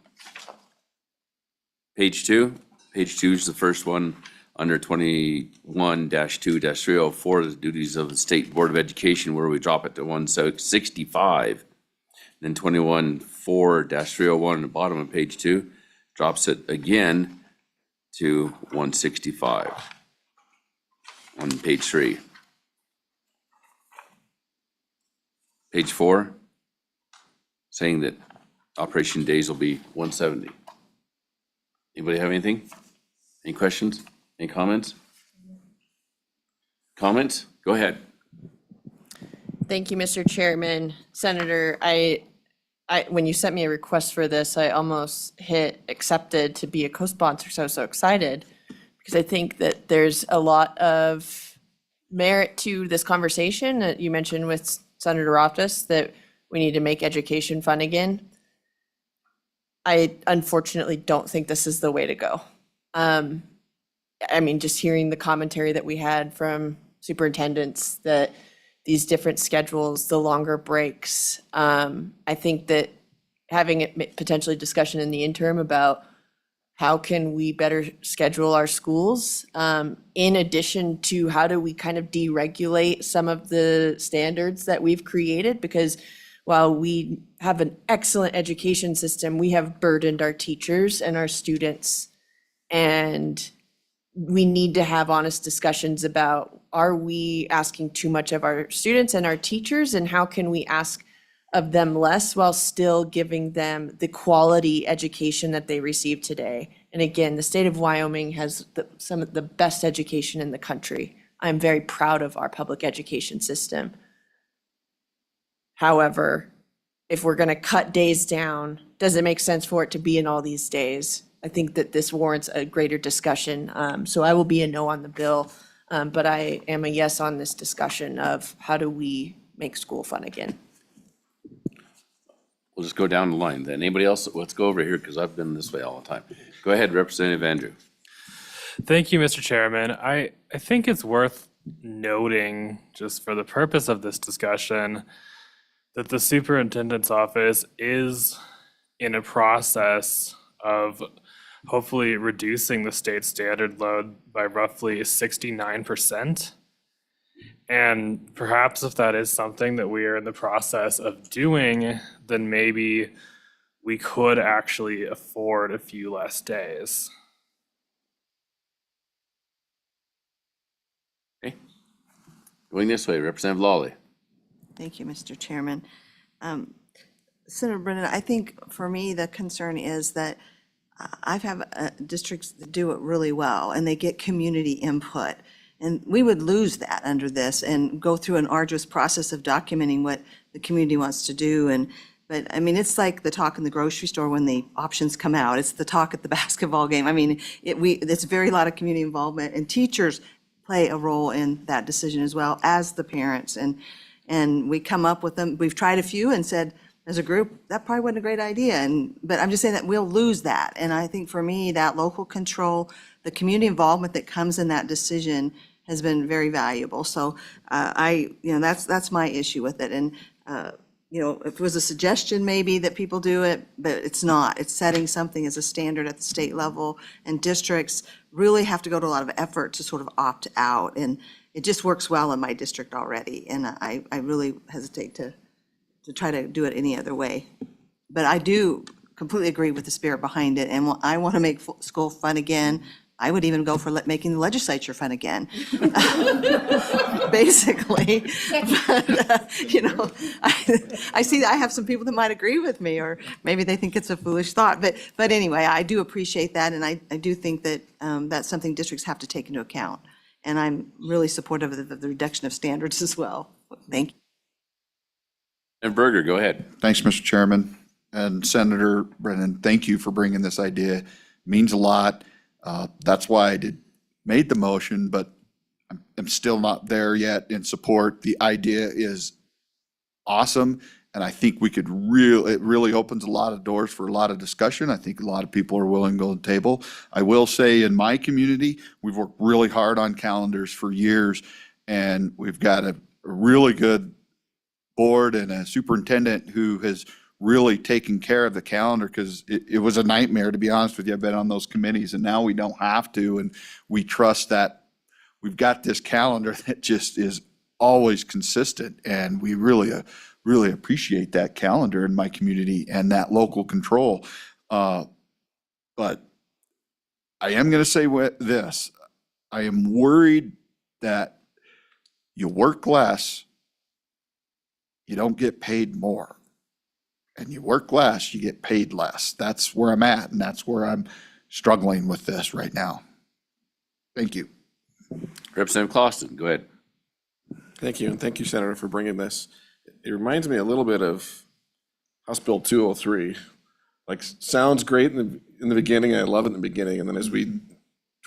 Speaker 2: Page 2? Page 2 is the first one under 21-2-304, the duties of the State Board of Education, where we drop it to 165. Then 21-4-301 at the bottom of page 2 drops it again to 165 on page 3. Page 4, saying that operation days will be 170. Anybody have anything? Any questions? Any comments? Comments? Go ahead.
Speaker 3: Thank you, Mr. Chairman. Senator, when you sent me a request for this, I almost hit accepted to be a co-sponsor, so I was so excited, because I think that there's a lot of merit to this conversation that you mentioned with Senator Roftis, that we need to make education fun again. I unfortunately don't think this is the way to go. I mean, just hearing the commentary that we had from superintendents, that these different schedules, the longer breaks, I think that having it potentially discussion in the interim about how can we better schedule our schools? In addition to how do we kind of deregulate some of the standards that we've created? Because while we have an excellent education system, we have burdened our teachers and our students. And we need to have honest discussions about, are we asking too much of our students and our teachers? And how can we ask of them less while still giving them the quality education that they receive today? And again, the state of Wyoming has some of the best education in the country. I'm very proud of our public education system. However, if we're going to cut days down, does it make sense for it to be in all these days? I think that this warrants a greater discussion. So I will be a no on the bill, but I am a yes on this discussion of how do we make school fun again?
Speaker 2: We'll just go down the line then. Anybody else? Let's go over here because I've been this way all the time. Go ahead, Representative Andrew.
Speaker 6: Thank you, Mr. Chairman. I think it's worth noting, just for the purpose of this discussion, that the superintendent's office is in a process of hopefully reducing the state standard load by roughly 69%. And perhaps if that is something that we are in the process of doing, then maybe we could actually afford a few less days.
Speaker 2: Okay. Going this way, Representative Lawley.
Speaker 14: Thank you, Mr. Chairman. Senator Brennan, I think for me, the concern is that I've had districts that do it really well and they get community input. And we would lose that under this and go through an arduous process of documenting what the community wants to do. But I mean, it's like the talk in the grocery store when the options come out. It's the talk at the basketball game. I mean, it's very lot of community involvement, and teachers play a role in that decision as well as the parents. And we come up with them. We've tried a few and said, as a group, that probably wasn't a great idea. But I'm just saying that we'll lose that. And I think for me, that local control, the community involvement that comes in that decision has been very valuable. So that's my issue with it. And, if it was a suggestion maybe that people do it, but it's not. It's setting something as a standard at the state level, and districts really have to go to a lot of effort to sort of opt out. And it just works well in my district already. And I really hesitate to try to do it any other way. But I do completely agree with the spirit behind it. And I want to make school fun again. I would even go for making the legislature fun again, basically. But, I see I have some people that might agree with me, or maybe they think it's a foolish thought. But anyway, I do appreciate that, and I do think that that's something districts have to take into account. And I'm really supportive of the reduction of standards as well. Thank you.
Speaker 2: And Berger, go ahead.
Speaker 5: Thanks, Mr. Chairman. And Senator Brennan, thank you for bringing this idea. It means a lot. That's why I made the motion, but I'm still not there yet in support. The idea is awesome, and I think it really opens a lot of doors for a lot of discussion. I think a lot of people are willing to go to the table. I will say in my community, we've worked really hard on calendars for years, and we've got a really good board and a superintendent who has really taking care of the calendar, because it was a nightmare, to be honest with you. I've been on those committees, and now we don't have to, and we trust that we've got this calendar that just is always consistent, and we really appreciate that calendar in my community and that local control. But I am going to say this. I am worried that you work less, you don't get paid more. And you work less, you get paid less. That's where I'm at, and that's where I'm struggling with this right now. Thank you.
Speaker 2: Representative Clausen, go ahead.
Speaker 11: Thank you, and thank you, Senator, for bringing this. It reminds me a little bit of House Bill 203. Like, sounds great in the beginning, I love it in the beginning, and then as we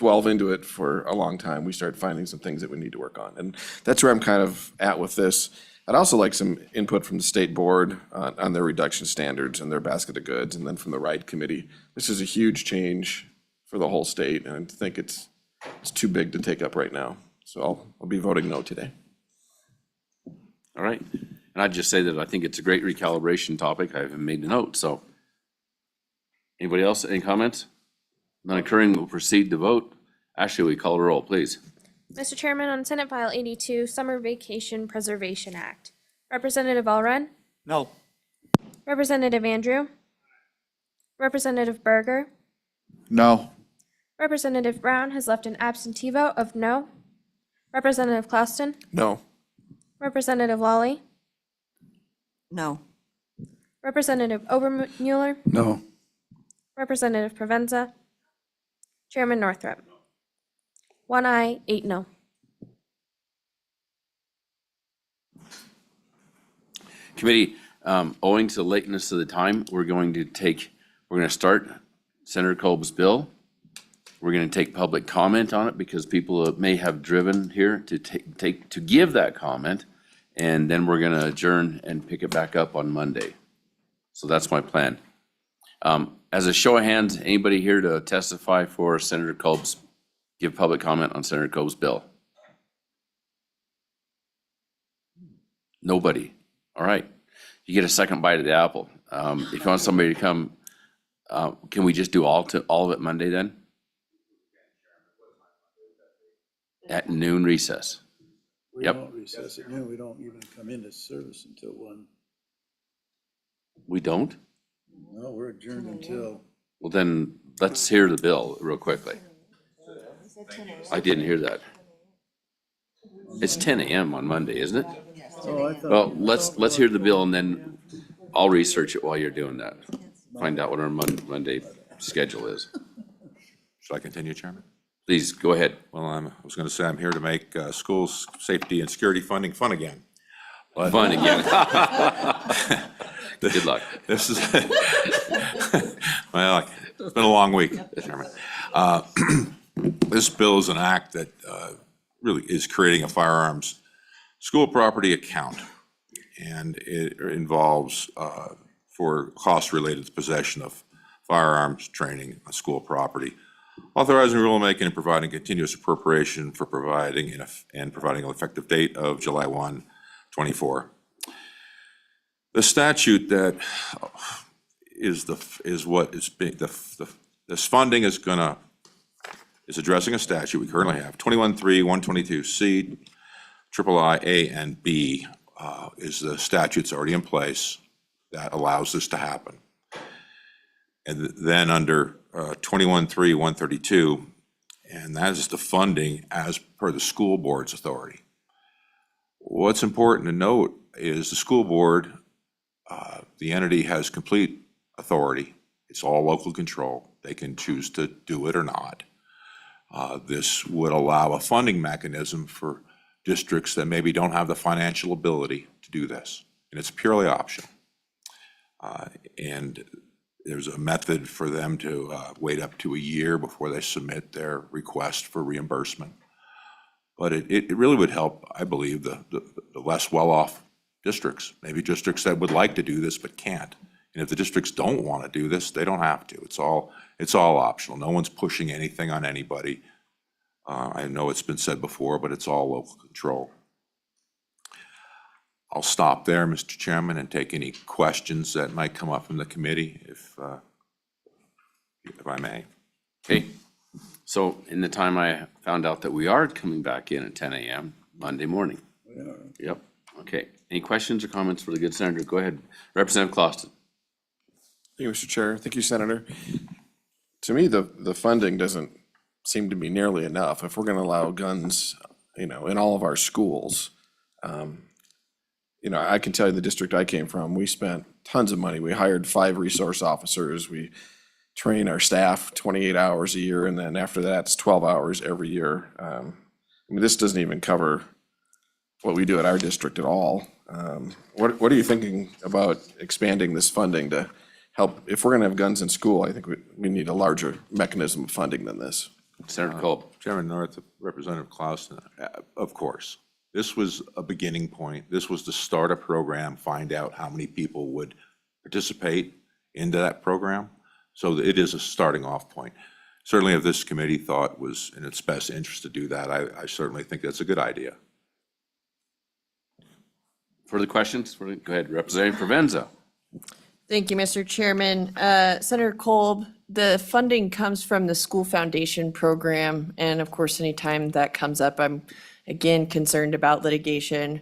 Speaker 11: delve into it for a long time, we start finding some things that we need to work on. And that's where I'm kind of at with this. I'd also like some input from the state board on their reduction standards and their basket of goods, and then from the RIDE committee. This is a huge change for the whole state, and I think it's too big to take up right now. So I'll be voting no today.
Speaker 2: All right. And I'd just say that I think it's a great recalibration topic. I haven't made a note, so. Anybody else, any comments? None occurring, we'll proceed to vote. Ashley, will you call a roll, please?
Speaker 1: Mr. Chairman, on Senate File 82, Summer Vacation Preservation Act. Representative Allred?
Speaker 16: No.
Speaker 1: Representative Andrew? Representative Berger?
Speaker 5: No.
Speaker 1: Representative Brown has left an absentee vote of no. Representative Clouston?
Speaker 11: No.
Speaker 1: Representative Lawley?
Speaker 14: No.
Speaker 1: Representative Obermueller?
Speaker 19: No.
Speaker 1: Representative Provenza? Chairman Northrup? 1 aye, 8 no.
Speaker 2: Committee, owing to the lateness of the time, we're going to start Senator Kolb's bill. We're going to take public comment on it because people may have driven here to to give that comment. And then we're going to adjourn and pick it back up on Monday. So that's my plan. As a show of hands, anybody here to testify for Senator Kolb's, give public comment on Senator Kolb's bill? Nobody. All right. You get a second bite of the apple. If you want somebody to come, can we just do all of it Monday then? At noon recess.
Speaker 19: We
Speaker 2: Yep.
Speaker 19: don't recess at noon. We don't even come into service until 1.
Speaker 2: We don't?
Speaker 19: No, we're adjourned until.
Speaker 2: Well, then let's hear the bill real quickly. I didn't hear that. It's 10 a.m. on Monday, isn't it?
Speaker 19: Oh, I thought.
Speaker 2: Well, let's hear the bill and then I'll research it while you're doing that. Find out what our Monday schedule is.
Speaker 7: Should I continue, Chairman?
Speaker 2: Please, go ahead.
Speaker 7: Well, I was going to say I'm here to make schools safety and security funding fun again. But-
Speaker 2: Fun again. Good luck.
Speaker 7: This is, well, it's been a long week, Chairman. This bill is an act that really is creating a firearms school property account. And it involves for costs related to possession of firearms training on school property, authorizing rulemaking and providing continuous appropriation for providing an effective date of July 1, 24. The statute that is what is being, this funding is addressing a statute we currently have, 21.3, 122C, III, A, and B is the statutes already in place that allows this to happen. And then under 21.3, 132, and that is the funding as per the school board's authority. What's important to note is the school board, the entity has complete authority. It's all local control. They can choose to do it or not. This would allow a funding mechanism for districts that maybe don't have the financial ability to do this, and it's purely optional. And there's a method for them to wait up to a year before they submit their request for reimbursement. But it really would help, I believe, the less well-off districts, maybe districts that would like to do this but can't. And if the districts don't want to do this, they don't have to. It's all optional. No one's pushing anything on anybody. I know it's been said before, but it's all local control. I'll stop there, Mr. Chairman, and take any questions that might come up from the committee, if I may.
Speaker 2: Okay. So in the time I found out that we are coming back in at 10 a.m. Monday morning. Yep. Okay. Any questions or comments for the good senator? Go ahead. Representative Clouston.
Speaker 11: Thank you, Mr. Chair. Thank you, Senator. To me, the funding doesn't seem to be nearly enough. If we're going to allow guns, in all of our schools, I can tell you the district I came from, we spent tons of money. We hired 5 resource officers. We train our staff 28 hours a year, and then after that, it's 12 hours every year. This doesn't even cover what we do at our district at all. What are you thinking about expanding this funding to help? If we're going to have guns in school, I think we need a larger mechanism of funding than this.
Speaker 2: Senator Kolb.
Speaker 7: Chairman North, Representative Clouston, of course. This was a beginning point. This was to start a program, find out how many people would participate into that program. So it is a starting off point. Certainly if this committee thought was in its best interest to do that, I certainly think that's a good idea.
Speaker 2: Further questions? Go ahead, Representative Provenza.
Speaker 3: Thank you, Mr. Chairman. Senator Kolb, the funding comes from the School Foundation Program, and of course, anytime that comes up, I'm again concerned about litigation,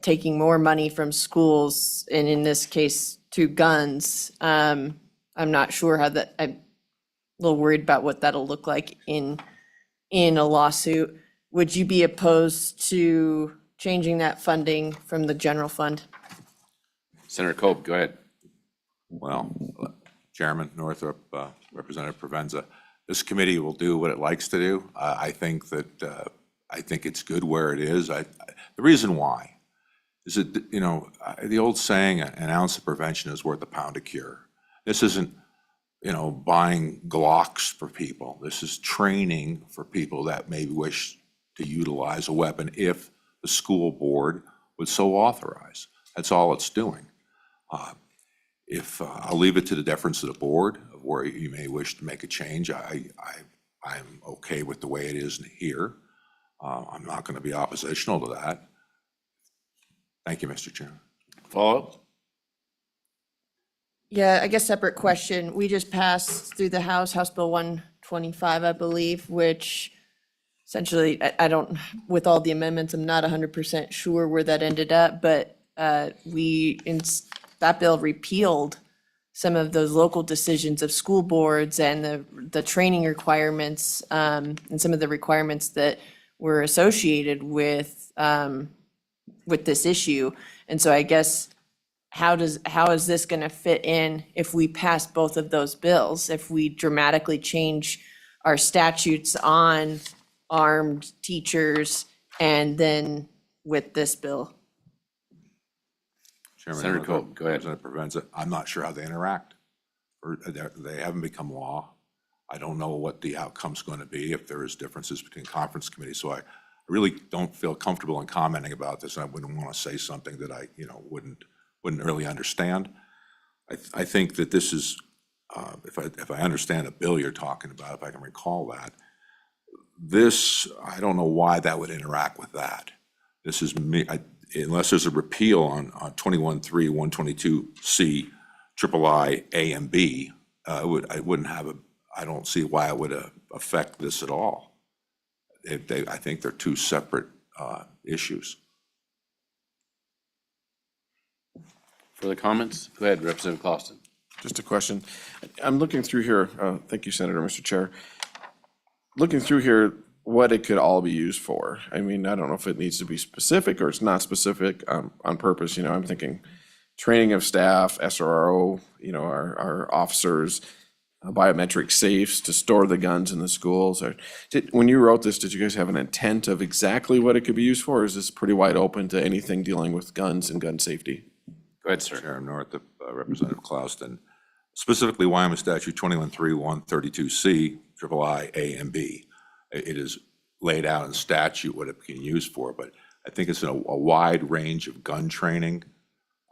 Speaker 3: taking more money from schools, and in this case, to guns. I'm not sure how that, I'm a little worried about what that'll look like in a lawsuit. Would you be opposed to changing that funding from the general fund?
Speaker 2: Senator Kolb, go ahead.
Speaker 7: Well, Chairman Northrop, Representative Provenza, this committee will do what it likes to do. I think it's good where it is. The reason why is that, the old saying, an ounce of prevention is worth a pound of cure. This isn't, buying Glocks for people. This is training for people that may wish to utilize a weapon if the school board would so authorize. That's all it's doing. I'll leave it to the deference of the board of where you may wish to make a change. I'm okay with the way it is here. I'm not going to be oppositional to that. Thank you, Mr. Chairman.
Speaker 2: Follow-up?
Speaker 3: Yeah, I guess separate question. We just passed through the House Bill 125, I believe, which essentially, I don't, with all the amendments, I'm not 100% sure where that ended up, but that bill repealed some of those local decisions of school boards and the training requirements, and some of the requirements that were associated with this issue. And so I guess, how is this going to fit in if we pass both of those bills? If we dramatically change our statutes on armed teachers and then with this bill?
Speaker 7: Chairman
Speaker 2: Senator
Speaker 7: Northrop,
Speaker 2: Kolb, go ahead.
Speaker 7: Representative Provenza, I'm not sure how they interact. Or they haven't become law. I don't know what the outcome's going to be if there is differences between conference committees. So I really don't feel comfortable in commenting about this. And I wouldn't want to say something that I, wouldn't really understand. I think that this is, if I understand the bill you're talking about, if I can recall that, I don't know why that would interact with that. This is me, unless there's a repeal on 21.3, 122C, III, A, and B, I don't see why it would affect this at all. I think they're two separate issues.
Speaker 2: Further comments? Go ahead, Representative Clausen.
Speaker 11: Just a question. I'm looking through here, thank you, Senator, Mr. Chair. Looking through here, what it could all be used for. I mean, I don't know if it needs to be specific or it's not specific on purpose. I'm thinking training of staff, SRO, our officers, biometric safes to store the guns in the schools. When you wrote this, did you guys have an intent of exactly what it could be used for? Or is this pretty wide open to anything dealing with guns and gun safety?
Speaker 2: Go ahead, sir.
Speaker 7: Chairman Northrop, Representative Clauston, specifically Wyoming Statute 21.3, 132C, III, A, and B. It is laid out in statute what it can be used for, but I think it's a wide range of gun training.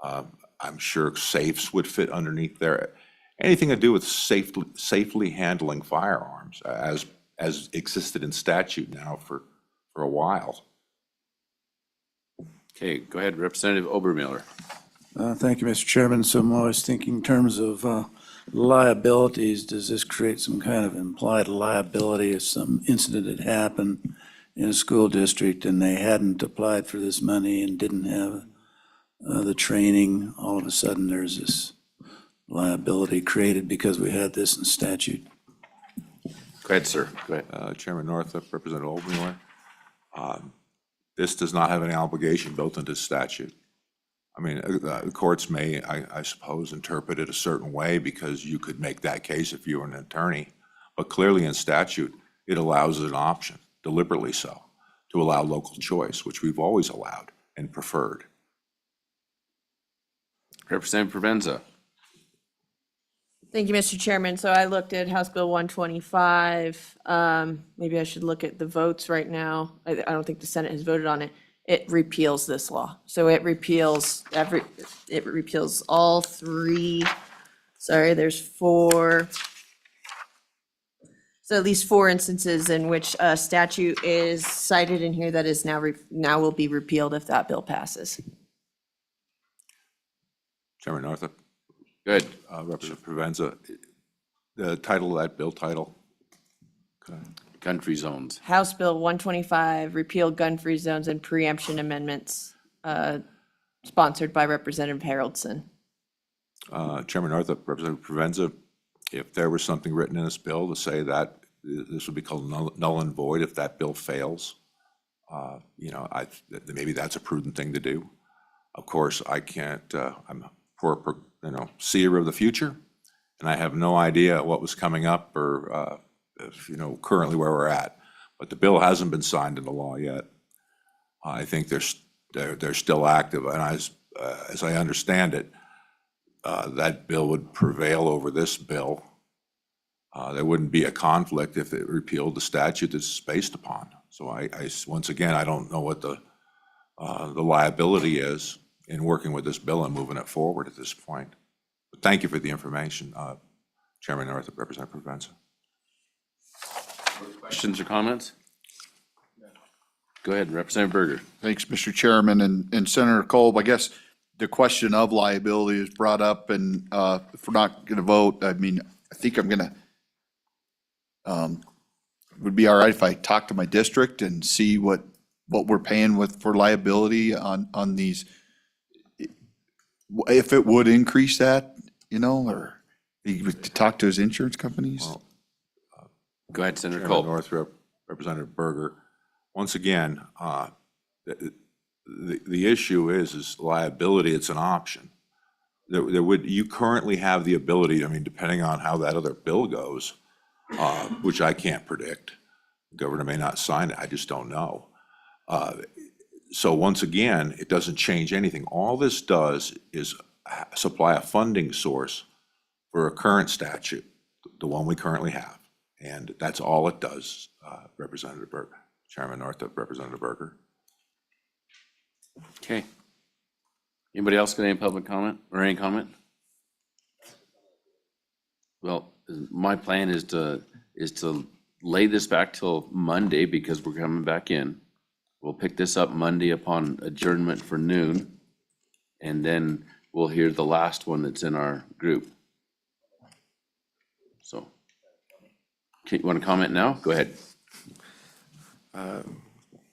Speaker 7: I'm sure safes would fit underneath there. Anything to do with safely handling firearms, as existed in statute now for a while.
Speaker 2: Okay, go ahead, Representative Obermiller.
Speaker 19: Thank you, Mr. Chairman. So I'm always thinking in terms of liabilities. Does this create some kind of implied liability if some incident had happened in a school district and they hadn't applied for this money and didn't have the training? All of a sudden, there's this liability created because we had this in statute.
Speaker 2: Go ahead, sir. Go ahead.
Speaker 7: Chairman Northrop, Representative Obermiller, this does not have any obligation built into statute. I mean, the courts may, I suppose, interpret it a certain way because you could make that case if you were an attorney. But clearly in statute, it allows an option, deliberately so, to allow local choice, which we've always allowed and preferred.
Speaker 2: Representative Provenza.
Speaker 3: Thank you, Mr. Chairman. So I looked at House Bill 125. Maybe I should look at the votes right now. I don't think the Senate has voted on it. It repeals this law. So it repeals all three, sorry, there's four. So at least four instances in which a statute is cited in here that is now will be repealed if that bill passes.
Speaker 7: Chairman Northrop,
Speaker 2: Good.
Speaker 7: Representative Provenza, the title of that bill title?
Speaker 2: Country zones.
Speaker 3: House Bill 125, repeal gun-free zones and preemption amendments, sponsored by Representative Haroldson.
Speaker 7: Chairman Northup, Representative Provenza, if there was something written in this bill to say that this would be called null and void if that bill fails, maybe that's a prudent thing to do. Of course, I can't, I'm a poor, seer of the future, and I have no idea what was coming up or, currently where we're at. But the bill hasn't been signed into law yet. I think they're still active, and as I understand it, that bill would prevail over this bill. There wouldn't be a conflict if it repealed the statute that's based upon. So once again, I don't know what the liability is in working with this bill and moving it forward at this point. But thank you for the information, Chairman Northup, Representative Provenza.
Speaker 2: Questions or comments? Go ahead, Representative Berger.
Speaker 5: Thanks, Mr. Chairman, and Senator Kolb. I guess the question of liability is brought up, and if we're not going to vote, I mean, I think I'm going to, would be all right if I talk to my district and see what we're paying for liability on these, if it would increase that, or to talk to his insurance companies?
Speaker 2: Go ahead, Senator
Speaker 7: Chairman
Speaker 2: Kolb.
Speaker 7: Northup, Representative Berger. Once again, the issue is liability. It's an option. You currently have the ability, I mean, depending on how that other bill goes, which I can't predict. The governor may not sign it. I just don't know. So once again, it doesn't change anything. All this does is supply a funding source for a current statute, the one we currently have. And that's all it does, Representative Berger. Chairman Northup, Representative Berger.
Speaker 2: Okay. Anybody else got any public comment or any comment? Well, my plan is to lay this back till Monday because we're coming back in. We'll pick this up Monday upon adjournment for noon, and then we'll hear the last one that's in our group. So, okay, you want to comment now? Go ahead.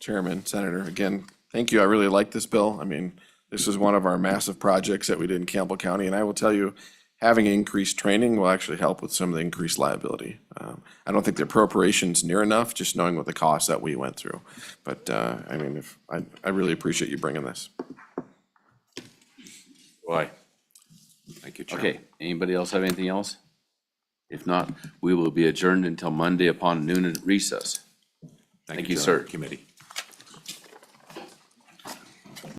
Speaker 11: Chairman, Senator, again, thank you. I really like this bill. I mean, this is one of our massive projects that we did in Campbell County, and I will tell you, having increased training will actually help with some of the increased liability. I don't think the appropriation's near enough, just knowing what the costs that we went through. But, I mean, I really appreciate you bringing this.
Speaker 2: Why?
Speaker 7: Thank you, Chairman.
Speaker 2: Okay, anybody else have anything else? If not, we will be adjourned until Monday upon noon at recess. Thank you, sir.
Speaker 7: Committee.